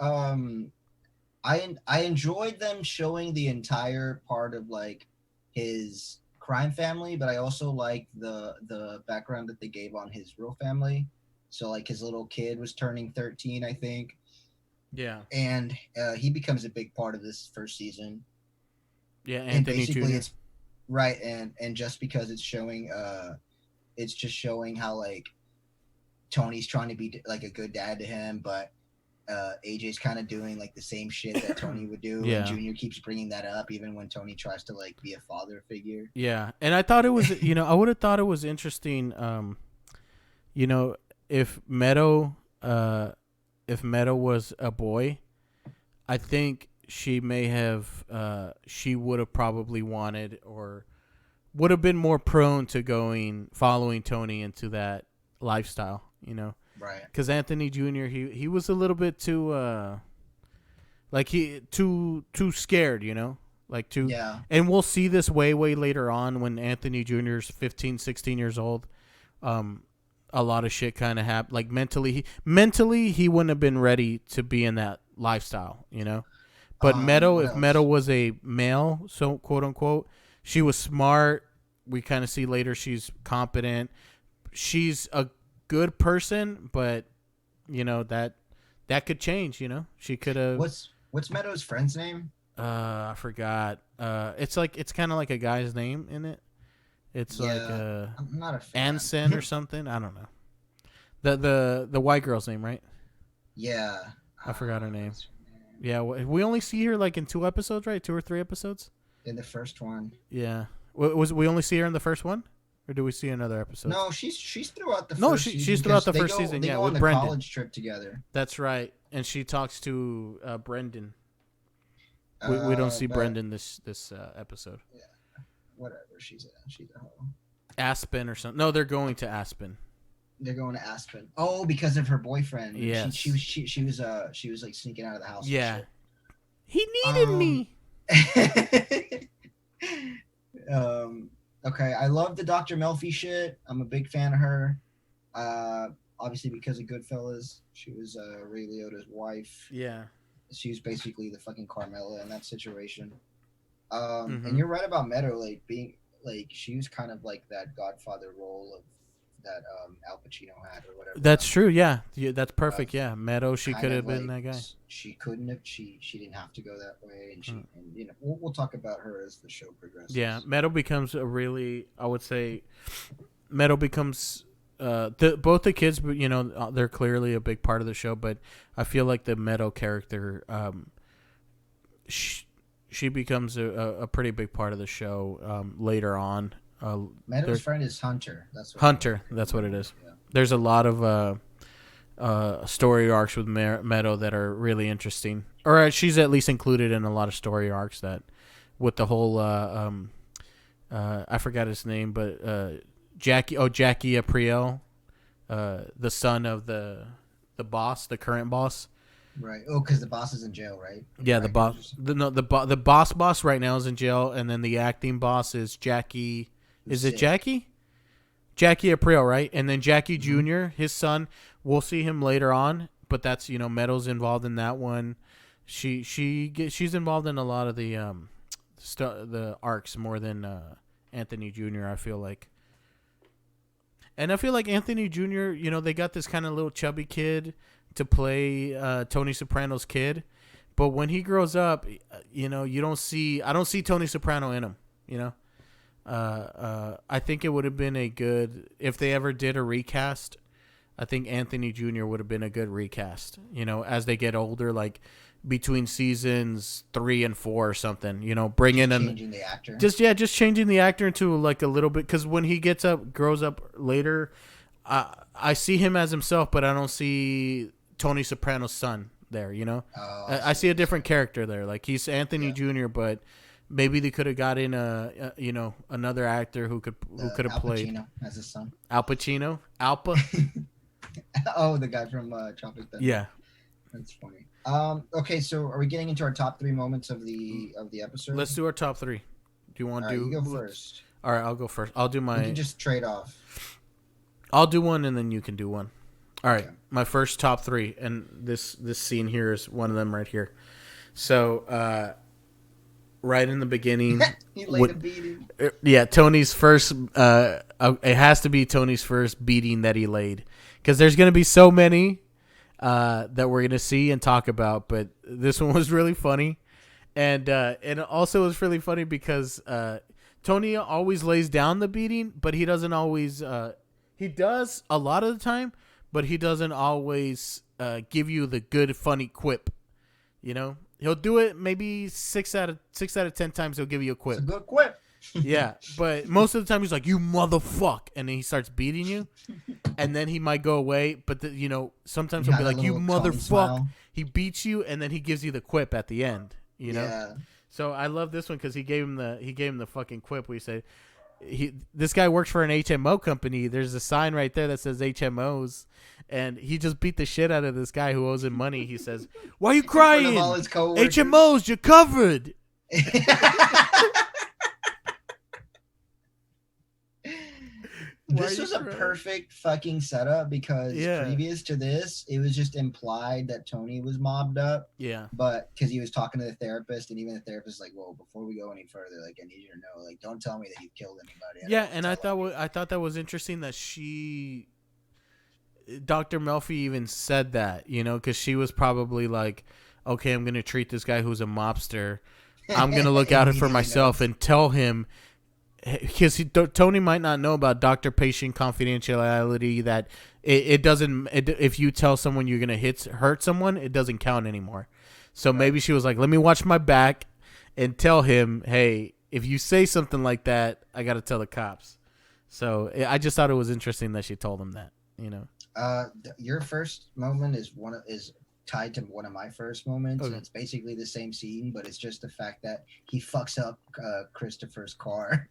I enjoyed them showing the entire part of like his crime family, but I also liked the background that they gave on his real family. So like his little kid was turning 13, I think. Yeah. And he becomes a big part of this first season. Yeah, Anthony Jr. It's right, and just because it's showing it's just showing how like Tony's trying to be like a good dad to him, but AJ's kind of doing like the same shit that Tony would do. Yeah. And Junior keeps bringing that up even when Tony tries to like be a father figure. Yeah. And I thought it was, I would have thought it was interesting, if Meadow was a boy, I think she may have, she would have probably wanted or would have been more prone to following Tony into that lifestyle, Right. Because Anthony Jr. he was a little bit too too scared, like too. Yeah. And we'll see this way later on when Anthony Jr. is 15, 16 years old. A lot of shit kind of happened. Like mentally he wouldn't have been ready to be in that lifestyle, But if Meadow was a male, so quote unquote, she was smart. We kind of see later she's competent. She's a good person, but that could change. She could have. What's Meadow's friend's name? I forgot. It's kind of like a guy's name in it. It's like I'm not a fan. Anson or something. I don't know. The white girl's name, right? Yeah. I forgot her name. Yeah, we only see her like in 2 episodes, right? 2 or 3 episodes. In the first one. Yeah. We only see her in the first one? Or do we see another episode? No, she's throughout the first season. No, she's throughout the first season. They yeah, go with on the Brendan. College trip together. That's right, and she talks to Brendan. We don't see Brendan this episode. Yeah, whatever. She's a hoe. Aspen or something. No, they're going to Aspen. They're going to Aspen. Oh, because of her boyfriend. Yeah. She was like sneaking out of the house. Yeah. He needed me. Okay, I love the Dr. Melfi shit. I'm a big fan of her. Obviously because of Goodfellas, she was Ray Liotta's wife. Yeah. She was basically the fucking Carmela in that situation. Mm-hmm. And you're right about Meadow, like being like she was kind of like that Godfather role of that Al Pacino had or whatever. That's true. Yeah, that's perfect. Yeah, Meadow. She kind could of have been like, that guy. She couldn't have. She didn't have to go that way, and and you know we'll talk about her as the show progresses. Yeah, Meadow becomes a really, I would say, Meadow becomes both the kids. You know, they're clearly a big part of the show, but I feel like the Meadow character, she becomes a pretty big part of the show later on. Meadow's friend is Hunter. That's what Hunter. That's what it is. Yeah. There's a lot of story arcs with Meadow that are really interesting, or she's at least included in a lot of story arcs that, with the whole I forgot his name, but Jackie Aprile, the son of the boss, the current boss. Right. Oh, because the boss is in jail, right? Yeah, the boss. The boss right now is in jail, and then the acting boss is Jackie. Is it Jackie? Jackie Aprile, right? And then Jackie Jr., his son. We'll see him later on, but that's Meadow's involved in that one. She's involved in a lot of the the arcs more than Anthony Jr. I feel like. And I feel like Anthony Jr., they got this kind of little chubby kid to play Tony Soprano's kid. But when he grows up, I don't see Tony Soprano in him, I think it would have been if they ever did a recast, I think Anthony Jr. would have been a good recast, as they get older, like between seasons 3 and 4 or something, bring in changing the actor. Just changing the actor into like a little bit, because when he grows up later, I see him as himself, but I don't see Tony Soprano's son there, I see a different character there. Like he's Anthony Jr., but maybe they could have got in another actor who could have played Pacino as his son. Al Pacino, Alpa. Oh, the guy from Tropic Thunder. Yeah, that's funny. Okay, so are we getting into our top 3 moments of the episode? Let's do our top 3. Do you want to do? You go first. All right, I'll go first. I'll do my. We can just trade off. I'll do one and then you can do one. All right, okay. My first top 3, and this scene here is one of them right here. So, right in the beginning, he laid a beating. Yeah, Tony's first. It has to be Tony's first beating that he laid, because there's going to be so many that we're going to see and talk about. But this one was really funny, and also was really funny because Tony always lays down the beating, but he doesn't always. He does a lot of the time, but he doesn't always give you the good funny quip. He'll do it maybe 6 out of 10 times. He'll give you a quip. It's a good quip. Yeah, but most of the time he's like, "You motherfuck," and then he starts beating you, and then he might go away. But sometimes he'll be like, "You motherfuck." He beats you, and then he gives you the quip at the end. Yeah. So I love this one because he gave him the fucking quip. We said, this guy works for an HMO company. There's a sign right there that says HMOs. And he just beat the shit out of this guy who owes him money. He says, "Why are you crying? HMOs, you're covered." This was a perfect fucking setup because previous to this, it was just implied that Tony was mobbed up. Yeah. But because he was talking to the therapist, and even the therapist was like, "Whoa, before we go any further, like, I need you to know, like, don't tell me that you killed anybody." Yeah, and I thought that was interesting that Dr. Melfi even said that, because she was probably like, "Okay, I'm gonna treat this guy who's a mobster. I'm gonna look out for myself and tell him." Because Tony might not know about doctor-patient confidentiality, that it doesn't. If you tell someone you're gonna hurt someone, it doesn't count anymore. So maybe she was like, "Let me watch my back and tell him, hey, if you say something like that, I gotta tell the cops." So I just thought it was interesting that she told him that. Your first moment is tied to one of my first moments. Okay. And it's basically the same scene, but it's just the fact that he fucks up Christopher's car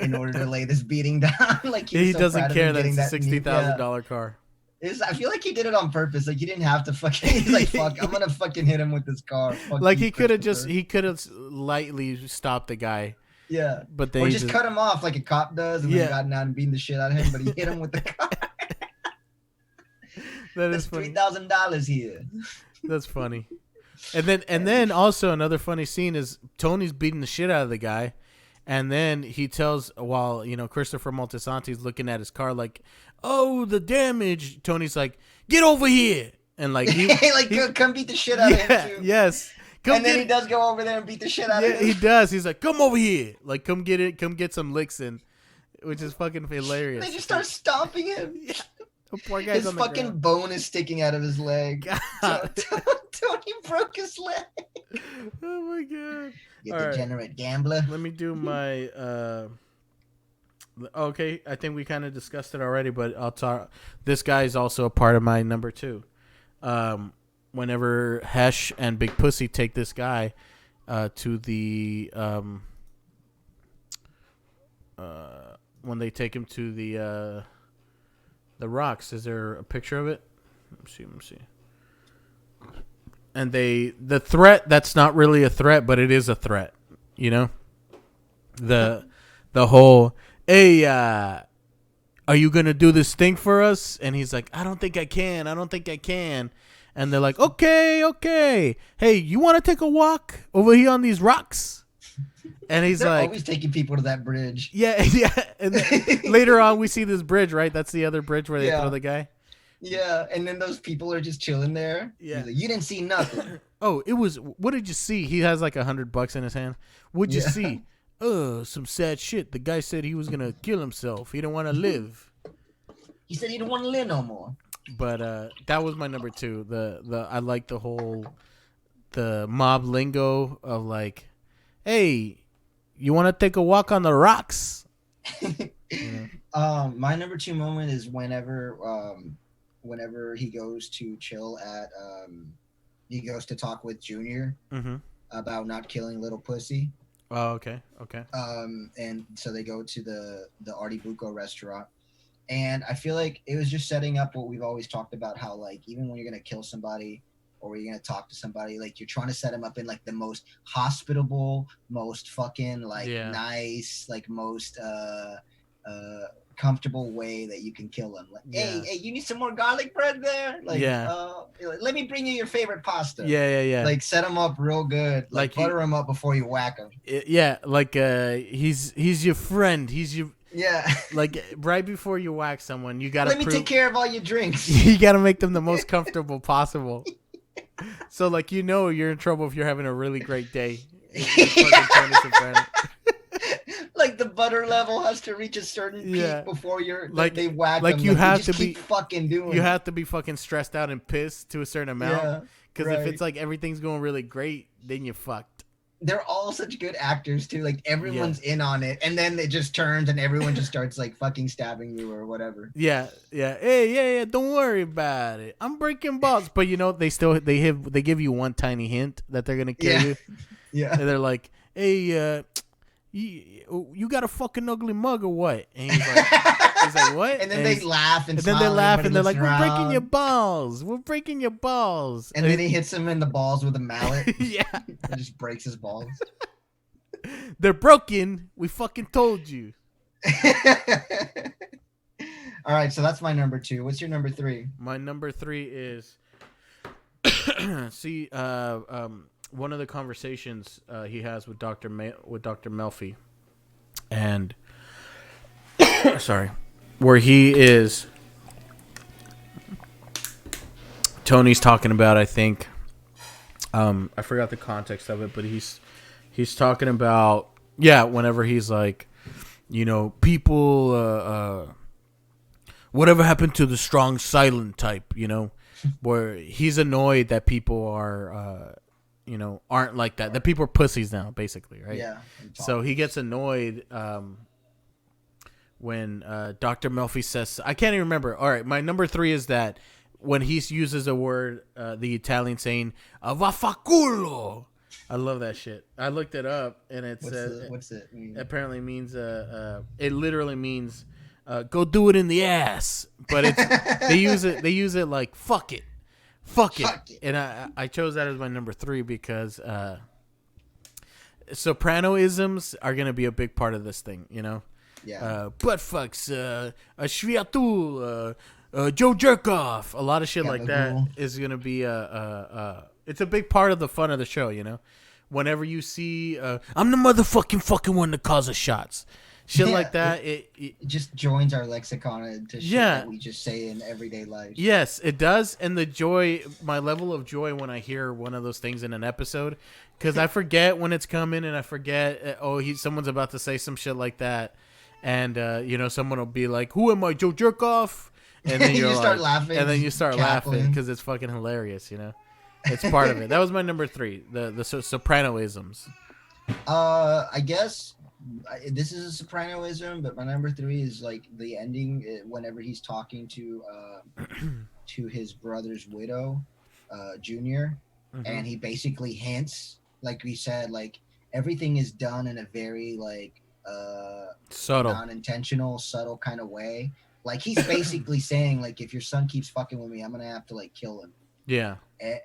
in order to lay this beating down. Like he doesn't care that it's a $60,000 car. I feel like he did it on purpose. Like he didn't have to fucking. He's like, "Fuck, I'm gonna fucking hit him with this car." Fuck like you, he could have lightly stopped the guy. Yeah. But or just cut him off like a cop does, and then gotten out and beating the shit out of him. But he hit him with the car. That's $3,000 here. That's funny. And then also another funny scene is Tony's beating the shit out of the guy, and then he tells while Christopher Moltisanti's looking at his car like, "Oh, the damage." Tony's like, "Get over here," and like come beat the shit out of him too. Yes. And then he does go over there and beat the shit out of him. He does. He's like, "Come over here, like come get it, come get some licks in," which is fucking hilarious. They just start stomping him. Yeah. Poor guy's his fucking bone is sticking out of his leg. Tony broke his leg. Oh my god! You degenerate gambler. Let me do my. Okay, I think we kind of discussed it already, but I'll talk. This guy is also a part of my number 2. Whenever Hesh and Big Pussy take this guy to the when they take him to the rocks. Is there a picture of it? Let me see. And the threat that's not really a threat, but it is a threat. The whole, "Hey, are you gonna do this thing for us?" And he's like, I don't think I can. And they're like, okay. Hey, you want to take a walk over here on these rocks? And he's They're always taking people to that bridge. Yeah. And then later on, we see this bridge, right? That's the other bridge where they throw the guy. Yeah, and then those people are just chilling there. Yeah, he's like, you didn't see nothing. Oh, it was. What did you see? He has like $100 in his hand. What'd you see? Some sad shit. The guy said he was gonna kill himself. He didn't want to live. He said he didn't want to live no more. But that was my number 2. I like the mob lingo of like, "Hey, you want to take a walk on the rocks?" My number 2 moment is whenever he goes to chill at he goes to talk with Junior about not killing little pussy. Oh, okay. And so they go to the Artibuco restaurant, and I feel like it was just setting up what we've always talked about, how like even when you're gonna kill somebody or you're gonna talk to somebody, like you're trying to set them up in like the most hospitable, most fucking like nice, like most comfortable way that you can kill them. Like, hey, you need some more garlic bread there? Like, let me bring you your favorite pasta. Yeah. Like set them up real good. Like butter them up before you whack them. Yeah, like he's your friend. He's your like right before you whack someone, you gotta let me take care of all your drinks. You gotta make them the most comfortable possible. So like you're in trouble if you're having a really great day. Like the butter level has to reach a certain peak before they whack like them. You have to keep fucking doing. You have to be fucking stressed out and pissed to a certain amount. Because if it's like everything's going really great, then you're fucked. They're all such good actors too. Like everyone's in on it, and then it just turns and everyone just starts like fucking stabbing you or whatever. Yeah. Hey, don't worry about it. I'm breaking balls, but they give you one tiny hint that they're gonna kill you. Yeah. And they're like, hey, you got a fucking ugly mug or what? And he's like, what? And then they laugh and then they laugh and they're like, we're breaking your balls. We're breaking your balls. And then he hits him in the balls with a mallet. Yeah. And just breaks his balls. They're broken. We fucking told you. All right, so that's my number 2. What's your number 3? My number 3 is one of the conversations he has with Dr. Melfi, and where he is, Tony's talking about, I think, I forgot the context of it, but he's talking about, whenever he's like, people, whatever happened to the strong silent type, where he's annoyed that people are, aren't like that. That people are pussies now, basically, right? Yeah. So he gets annoyed when Dr. Melfi says, I can't even remember. All right, my number 3 is that when he uses a word, the Italian saying, "vaffanculo." I love that shit. I looked it up, and it says, what's it mean? Apparently means, it literally means, go do it in the ass. But they use it like, fuck it. Fuck it. And I chose that as my number 3 because Soprano-isms are gonna be a big part of this thing, you know. Yeah. Butt fucks, a Shviatul, Joe Jerkoff, a lot of shit like that is gonna be it's a big part of the fun of the show, you know. Whenever you see, I'm the motherfucking fucking one that calls the shots. Shit like that. It just joins our lexicon into shit that we just say in everyday life. Yes, it does. And the joy, my level of joy when I hear one of those things in an episode, because I forget when it's coming and I forget, someone's about to say some shit like that. And, someone will be like, who am I, Joe Jerkoff? And then you start laughing. And then you start laughing because it's fucking hilarious, you know? It's part of it. That was my number 3, the Soprano-isms. I guess this is a Soprano-ism, but my number 3 is like the ending whenever he's talking to his brother's widow, Junior, and he basically hints, like we said, like everything is done in a very like subtle, non-intentional, subtle kind of way. Like he's basically saying, like, if your son keeps fucking with me, I'm gonna have to like kill him. Yeah.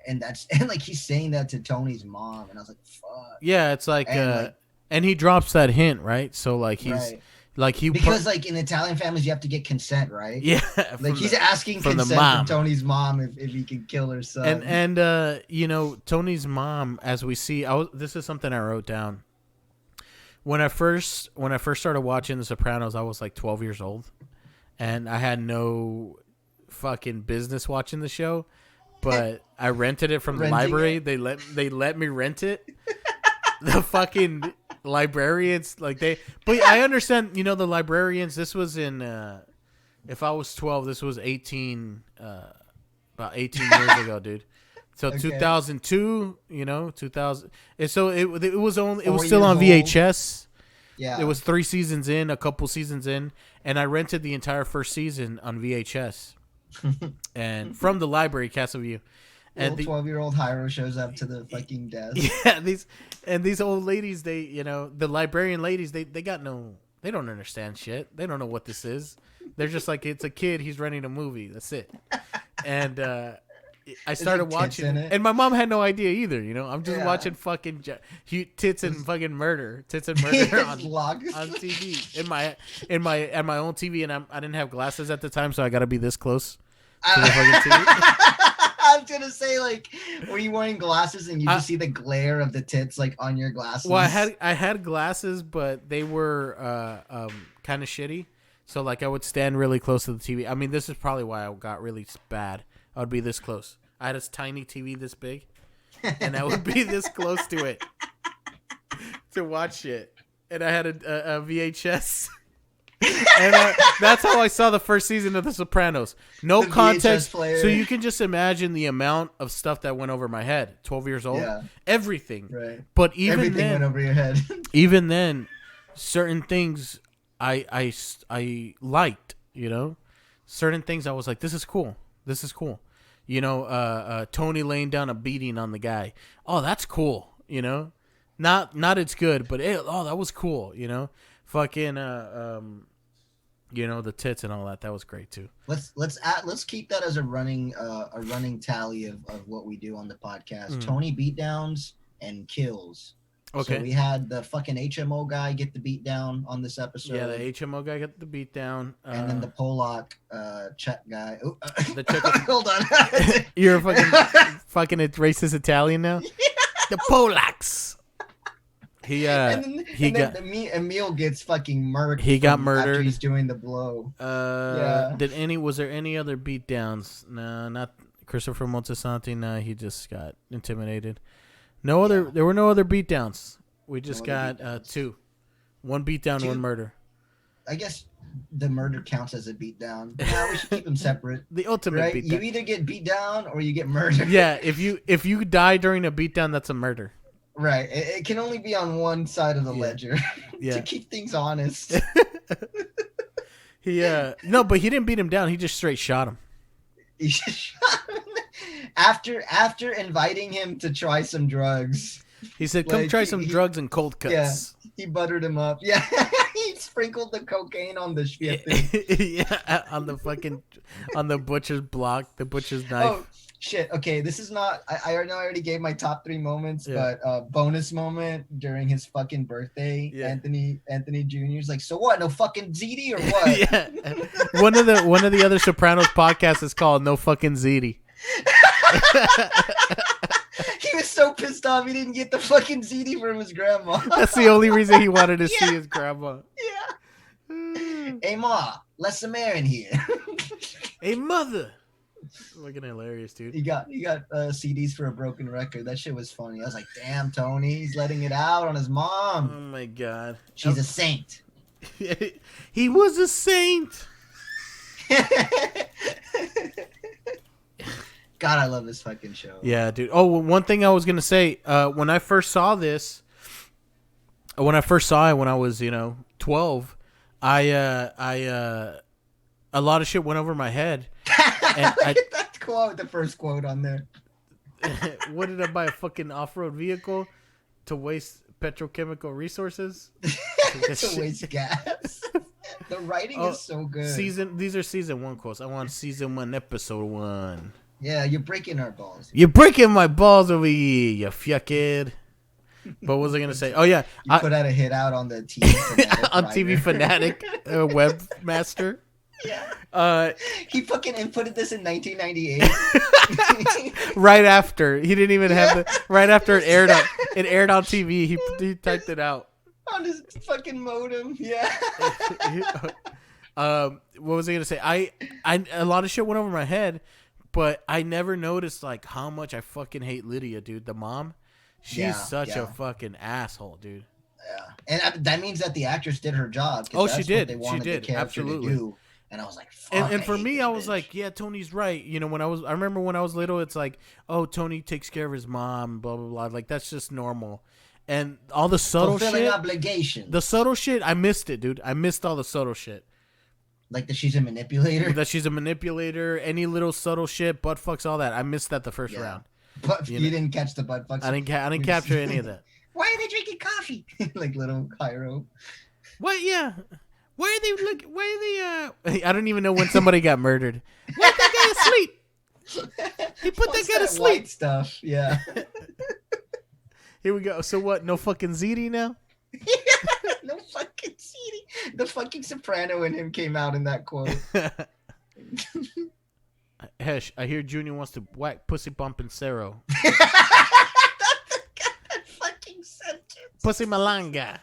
And like he's saying that to Tony's mom, and I was like, fuck. Yeah, it's like, and he drops that hint, right? So like he's like because like in Italian families you have to get consent, right? Yeah. Like he's asking consent from Tony's mom if he can kill her son. And Tony's mom, as we see, this is something I wrote down. When I first started watching The Sopranos, I was like 12 years old, and I had no fucking business watching the show. But I rented it from the library. They let me rent it. The fucking librarians, but I understand, the librarians, this was in, if I was 12, this was 18, about 18 years ago, dude. So 2002, 2000. And so it was still on VHS. Yeah. It was 3 seasons in, a couple seasons in, and I rented the entire first season on VHS. And from the library, Castleview, and the 12-year-old Jairo shows up to the fucking desk. Yeah, these old ladies, the librarian ladies, they don't understand shit. They don't know what this is. They're just like, it's a kid. He's running a movie. That's it. And I started watching, and my mom had no idea either. I'm just watching fucking tits and fucking murder, on TV in my own TV, and I didn't have glasses at the time, so I got to be this close to the fucking TV. I was gonna say, like, were you wearing glasses and you just see the glare of the tits like on your glasses? Well, I had glasses, but they were kind of shitty. So like I would stand really close to the TV. I mean, this is probably why I got really bad. I would be this close. I had this tiny TV this big, and I would be this close to it to watch it. And I had a VHS. And that's how I saw the first season of The Sopranos. No context. So you can just imagine the amount of stuff that went over my head. 12 years old. Yeah. Everything. Right. But even everything then, went over your head. Even then, certain things I liked, Certain things I was like, this is cool. This is cool. Tony laying down a beating on the guy. Oh, that's cool. Not it's good, but that was cool. Fucking the tits and all that. That was great too. Let's keep that as a running tally of what we do on the podcast. Tony beatdowns and kills. Okay. So we had the fucking HMO guy get the beatdown on this episode. Yeah, the HMO guy got the beatdown. And then the Polak Czech guy. The Czech. Hold on. You're a fucking racist Italian now? Yeah. The Polacks. Emil gets fucking murdered. He got murdered after he's doing the blow. Was there any other beatdowns? No, not Christopher Montesanti. No, he just got intimidated. There were no other beatdowns. We just got 2. 1 beatdown, 1 murder. I guess the murder counts as a beatdown. No, we should keep them separate. The ultimate right? beatdown. You either get beat down or you get murdered. Yeah, if you die during a beatdown, that's a murder. Right. It can only be on one side of the ledger to keep things honest. No, but he didn't beat him down. He just straight shot him. He just shot him. After inviting him to try some drugs. He said, come try some drugs and cold cuts. Yeah, he buttered him up. Yeah, he sprinkled the cocaine on the shit. Yeah, on the butcher's block, the butcher's knife. Shit. Okay, this is not. I know I already gave my top 3 moments, Yeah. but bonus moment during his fucking birthday. Yeah. Anthony Jr.'s like, so what? No fucking ZD or what? Yeah. One of the other Sopranos podcasts is called No Fucking ZD. He was so pissed off he didn't get the fucking ZD from his grandma. That's the only reason he wanted to see his grandma. Yeah. Hey ma, let some air in here. Hey mother. Looking hilarious, dude. He got CDs for a broken record. That shit was funny. I was like, damn, Tony, he's letting it out on his Oh mom. my god. She's a saint. He was a saint. God, I love this fucking show. Yeah, dude. Oh, one thing I was gonna say, when I first saw this, when I was 12, a lot of shit went over my head. And Look at that quote, the first quote on there. What did I buy, a fucking off-road vehicle to waste petrochemical resources? To waste gas. The writing is so good. These are season 1 quotes. I want season 1, episode 1. Yeah, you're breaking our balls. You're breaking my balls over here, you fuckhead. But what was I gonna say? Oh yeah, you put out a hit out on the TV Fanatic on TV Fanatic webmaster. Yeah. He fucking inputted this in 1998. Right after, he didn't even have the. Right after it aired on TV. He typed it out on his fucking modem. Yeah. What was I gonna say? I a lot of shit went over my head, but I never noticed like how much I fucking hate Lydia, dude. The mom, she's such a fucking asshole, dude. Yeah, and that means that the actress did her job. Oh, she did. She did. Absolutely. To do. And I was like, fuck, and for me, I was like, yeah, Tony's right. I remember when I was little, it's like, oh, Tony takes care of his mom, blah blah blah. Like that's just normal. And all the subtle shit, obligation. The subtle shit, I missed it, dude. I missed all the subtle shit. Like that she's a manipulator. Any little subtle shit, butt fucks, all that. I missed that the first round. But you didn't catch the butt fucks. I didn't capture any of that. Why are they drinking coffee? Like little Cairo. What? Yeah. Why are they I don't even know when somebody got murdered. Why that guy asleep? He put that guy to sleep. White stuff. Yeah. Here we go. So what? No fucking ZD now? No fucking ZD. The fucking soprano in him came out in that quote. Hesh, I hear Junior wants to whack pussy bumping Cero. That fucking sentence. Pussy malanga.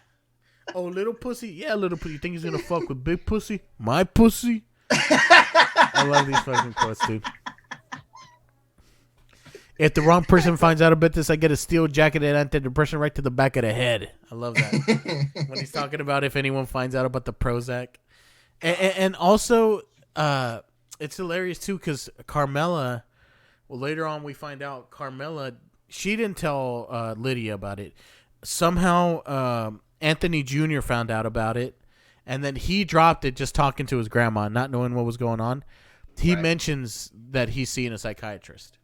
Oh, little pussy? Yeah, little pussy. You think he's gonna fuck with big pussy? My pussy? I love these fucking quotes, dude. If the wrong person finds out about this, I get a steel jacket and antidepressant right to the back of the head. I love that. When he's talking about if anyone finds out about the Prozac. And also, it's hilarious, too, because Carmela, well, later on we find out Carmela, she didn't tell Lydia about it. Somehow, Anthony Jr. found out about it, and then he dropped it just talking to his grandma, not knowing what was going on. He mentions that he's seeing a psychiatrist.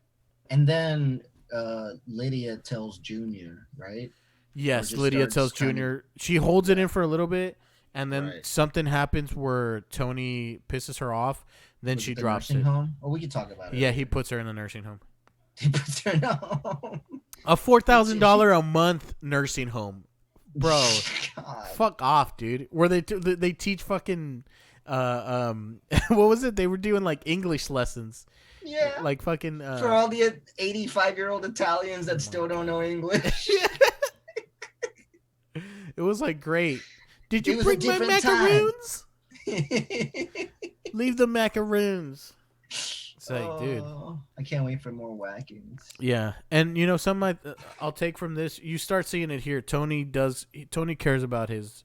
And then Lydia tells Junior, right? Yes, Lydia tells Junior. She holds it in for a little bit, and then something happens where Tony pisses her off. Then she drops it. Home? Oh, we can talk about it. Yeah, he puts her in a nursing home. He puts her in a home. A $4,000 a month nursing home. Bro, God. Fuck off, dude. Where they teach fucking what was it? They were doing like English lessons. Yeah. Like fucking for all the 85-year-old Italians that still don't know English. It was like great. Did you bring my macaroons? Leave the macaroons. It's like, dude. I can't wait for more whackings. Yeah, and I'll take from this. You start seeing it here. Tony cares about his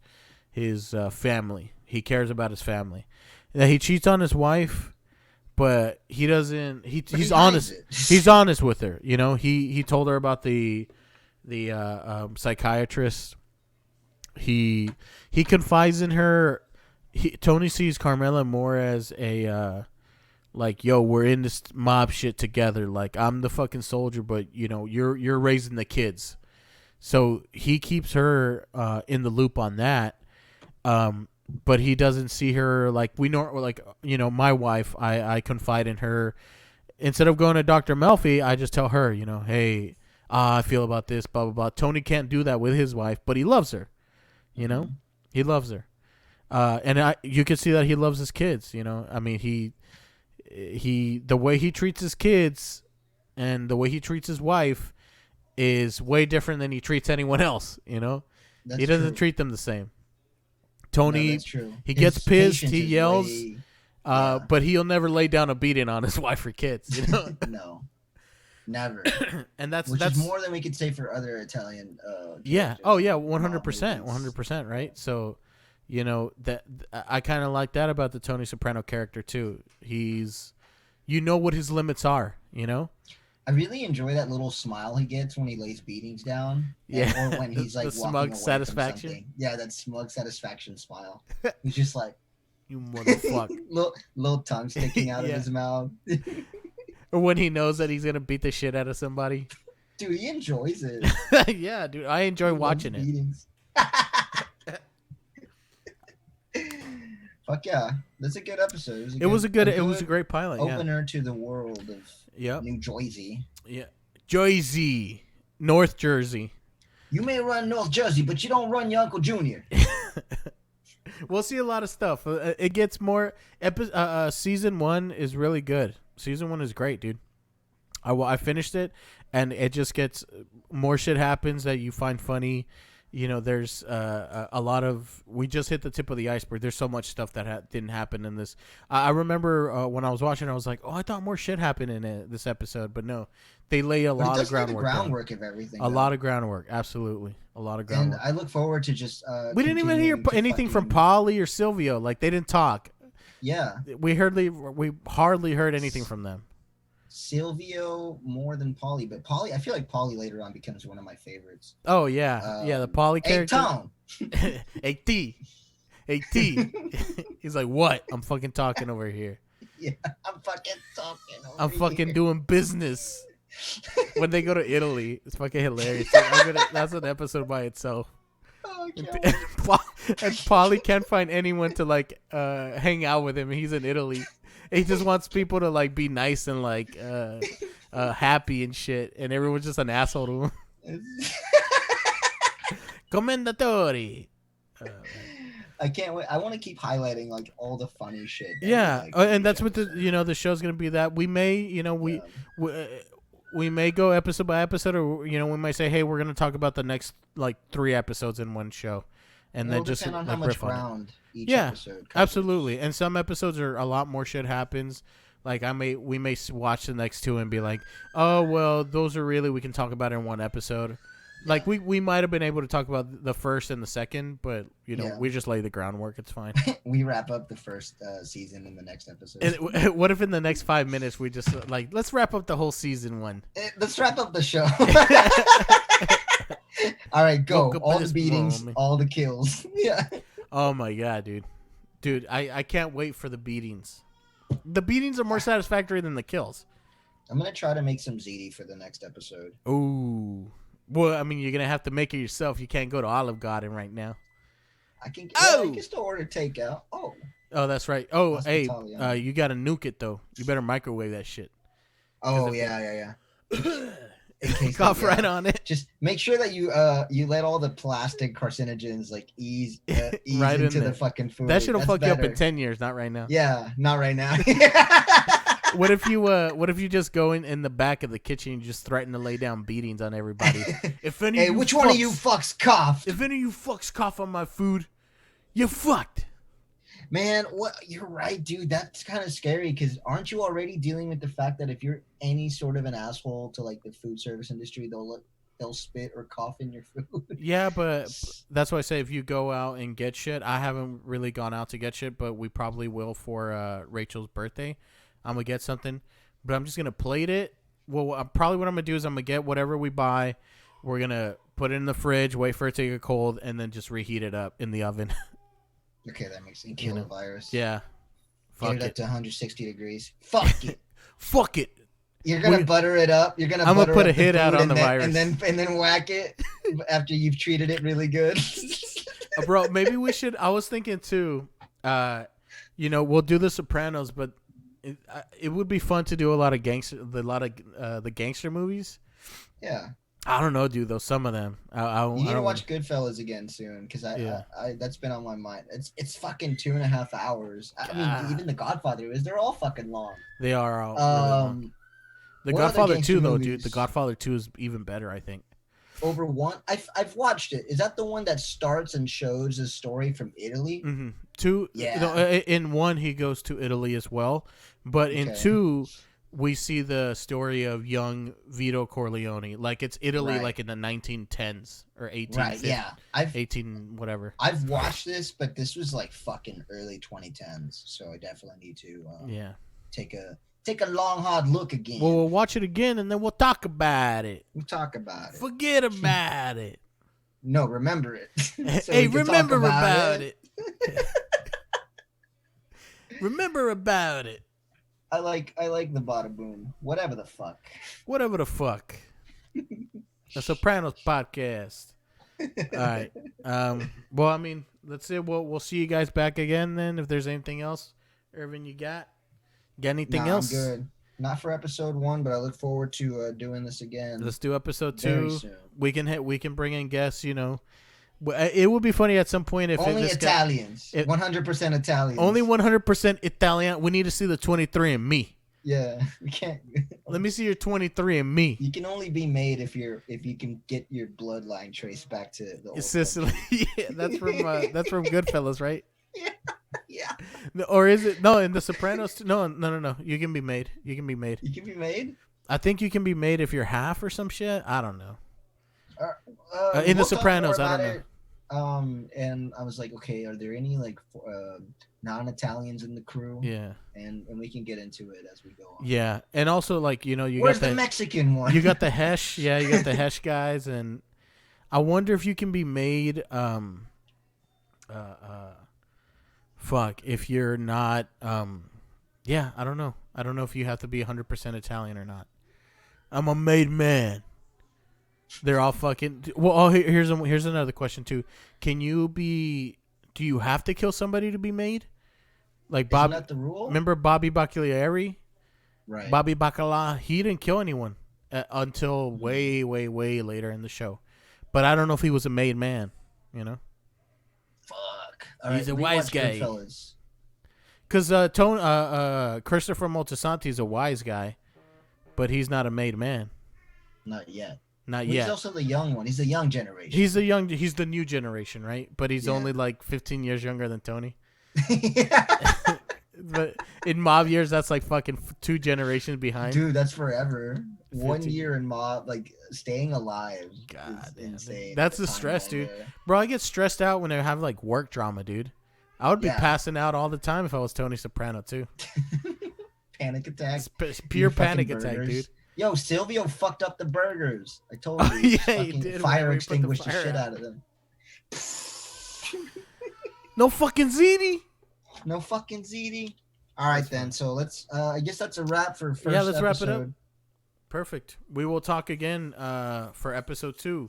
family. He cares about his family. That he cheats on his wife, but he doesn't. He's honest. He's honest with her. He told her about the psychiatrist. He confides in her. Tony sees Carmela more as a. Like, yo, we're in this mob shit together. Like, I'm the fucking soldier, but you're raising the kids. So he keeps her in the loop on that. But he doesn't see her like my wife. I confide in her instead of going to Dr. Melfi, I just tell her, hey, I feel about this, blah, blah, blah. Tony can't do that with his wife, but he loves her. He loves her. And you can see that he loves his kids, I mean, he the way he treats his kids and the way he treats his wife is way different than he treats anyone else, That's he doesn't true. treat them the same. Tony, that's true. he His gets pissed, patience he is yells, yeah. but he'll never lay down a beating on his wife or kids, No, never. And that's is more than we could say for other Italian. Yeah. characters. Oh yeah. 100%. Movies. 100%. Right. So, that I kind of like that about the Tony Soprano character too. He's, what his limits are. I really enjoy that little smile he gets when he lays beatings down. Yeah. Or when he's like the walking smug away satisfaction. From something. Yeah, that smug satisfaction smile. He's just like You motherfucker. little tongue sticking out of Yeah. his mouth. Or when he knows that he's gonna beat the shit out of somebody. Dude, he enjoys it. Yeah, dude. I enjoy watching it. Beatings. Fuck yeah, that's a good episode. It was a great pilot. Yeah. opener to the world of Yep. New Jersey. Yeah. Jersey, North Jersey. You may run North Jersey, but you don't run your Uncle Junior. We'll see a lot of stuff. It gets more. Season 1 is really good. Season 1 is great, dude. I finished it, and it just gets more shit happens that you find funny. There's a lot of. We just hit the tip of the iceberg. There's so much stuff that didn't happen in this. I remember when I was watching, I was like, "Oh, I thought more shit happened in this episode," but no, they lay a lot of groundwork. The groundwork of everything. A lot of groundwork, absolutely, a lot of groundwork. And I look forward to just. We didn't even hear anything from Polly or Silvio. Like they didn't talk. Yeah. We hardly heard anything from them. Silvio more than Polly, but Polly, I feel like Polly later on becomes one of my favorites. Oh yeah, the Polly character. Hey Tom. Hey T. He's like, what? I'm fucking talking over here. Yeah, I'm fucking talking. I'm fucking doing business. When they go to Italy, it's fucking hilarious. That's an episode by itself. Oh, And Polly can't find anyone to like hang out with him. He's in Italy. He just wants people to like be nice and like happy and shit, and everyone's just an asshole to him. Commendatori. I can't wait. I want to keep highlighting like all the funny shit. Yeah, and that's what the show's gonna be. That we may we may go episode by episode, or we might say, hey, we're gonna talk about the next like 3 episodes in one show, and then just depend on like how much riff on it. ground each episode covers. Absolutely. And some episodes are a lot more shit happens. Like we may watch the next 2 and be like, oh well, those are really we can talk about it in one episode. Like we might have been able to talk about the first and the second, but we just lay the groundwork. It's fine. We wrap up the first season in the next episode. And what if in the next 5 minutes we just like let's wrap up the whole season 1? Let's wrap up the show. All right, go. All the beatings, all the kills. Yeah. Oh my god, dude, I can't wait for the beatings. The beatings are more satisfactory than the kills. I'm gonna try to make some ziti for the next episode. Ooh. Well, I mean, you're gonna have to make it yourself. You can't go to Olive Garden right now. I can still order takeout. Oh, that's right. Oh, That's hey, Italian. you gotta nuke it though. You better microwave that shit. Oh yeah. In case Cough right on it. Just make sure that you let all the plastic carcinogens like ease Right into in there. the fucking food. That shit'll That's fuck you up in better. 10 years, not right now. Yeah, not right now. What if you just go in the back of the kitchen and just threaten to lay down beatings on everybody? If any Hey, of you which one of you fucks coughed? If any of you fucks cough on my food, you fucked. Man, what? You're right, dude. That's kind of scary because aren't you already dealing with the fact that if you're any sort of an asshole to like the food service industry, they'll spit or cough in your food. Yeah, but that's why I say if you go out and get shit, I haven't really gone out to get shit, but we probably will for Rachel's birthday. I'm gonna get something, but I'm just gonna plate it. Well, probably what I'm gonna do is I'm gonna get whatever we buy. We're gonna put it in the fridge, wait for it to get cold, and then just reheat it up in the oven. Okay, that makes sense. Kill the virus. Yeah. Get it up to 160 degrees. Fuck it. Fuck it. You're gonna butter it up. I'm gonna put a hit out on the virus, and then whack it after you've treated it really good. Bro, maybe we should. I was thinking too. We'll do the Sopranos, but it would be fun to do a lot of the gangster movies. Yeah. I don't know, dude. Though some of them, I You need to watch Goodfellas again soon because I that's been on my mind. It's fucking 2.5 hours. I mean, even The Godfather they're all fucking long. They are all really long. The Godfather 2 though, dude. The Godfather 2 is even better, I think. Over one, I've watched it. Is that the one that starts and shows a story from Italy? Mm-hmm. 2, in 1 he goes to Italy as well, but in 2 we see the story of young Vito Corleone. Like it's Italy, like in the 1910s or 18. Right. Yeah. 18 whatever. I've watched this, but this was like fucking early 2010s, so I definitely need to take a long hard look again. Well, we'll watch it again and then we'll talk about it. Forget about it. No, remember it. So hey, remember about it. Remember about it. I like the Bada Boom. Whatever the fuck. The Sopranos Podcast. All right. Well, I mean, that's it. We'll see you guys back again then. If there's anything else, Irvin, you got anything else? I'm good. Not for episode 1, but I look forward to doing this again. Let's do episode 2. We can bring in guests. You know, it would be funny at some point if only Italians, 100% Italians, only 100% Italian. We need to see the 23andMe. Yeah, we can't. Let me see your 23andMe. You can only be made if you can get your bloodline traced back to the old Sicily. Yeah, that's from Goodfellas, right? Yeah. Or is it in the Sopranos? No. You can be made. You can be made. I think you can be made if you're half or some shit. I don't know. In the Sopranos, I don't know. And I was like, okay, are there any like non-Italians in the crew? Yeah. And we can get into it as we go on. Yeah, and also like you where's the Mexican one? You got the Hesh. Yeah, you got the Hesh guys, and I wonder if you can be made. If you're not. Yeah, I don't know. I don't know if you have to be 100% Italian or not. I'm a made man. They're all fucking. Well, here's another question too. Do you have to kill somebody to be made? Like Bob. Isn't that the rule? Remember Bobby Bacalieri? Right. Bobby Bacala. He didn't kill anyone until way, way, way later in the show. But I don't know if he was a made man. You know. Fuck. He's a wise guy. Because Christopher Moltisanti is a wise guy, but he's not a made man. Not yet. He's also the young one. He's the young generation. He's the new generation, right? But he's only like 15 years younger than Tony. But in mob years, that's like fucking 2 generations behind. Dude, that's forever. 1 year in mob, like staying alive. God, is insane. That's the stress, dude. Bro, I get stressed out when I have like work drama, dude. I would be passing out all the time if I was Tony Soprano too. Panic attack. Pure panic attack, dude. Yo, Silvio fucked up the burgers. I told you. He did. Fire extinguished the shit out of them. No fucking ziti. No fucking ziti. All right, then. So let's. I guess that's a wrap for first. Yeah, let's wrap episode. it up. Perfect. We will talk again for episode 2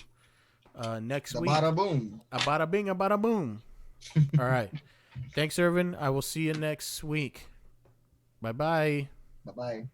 next week. Bada boom. A bada bing, a bada boom. All right. Thanks, Irvin. I will see you next week. Bye-bye. Bye-bye.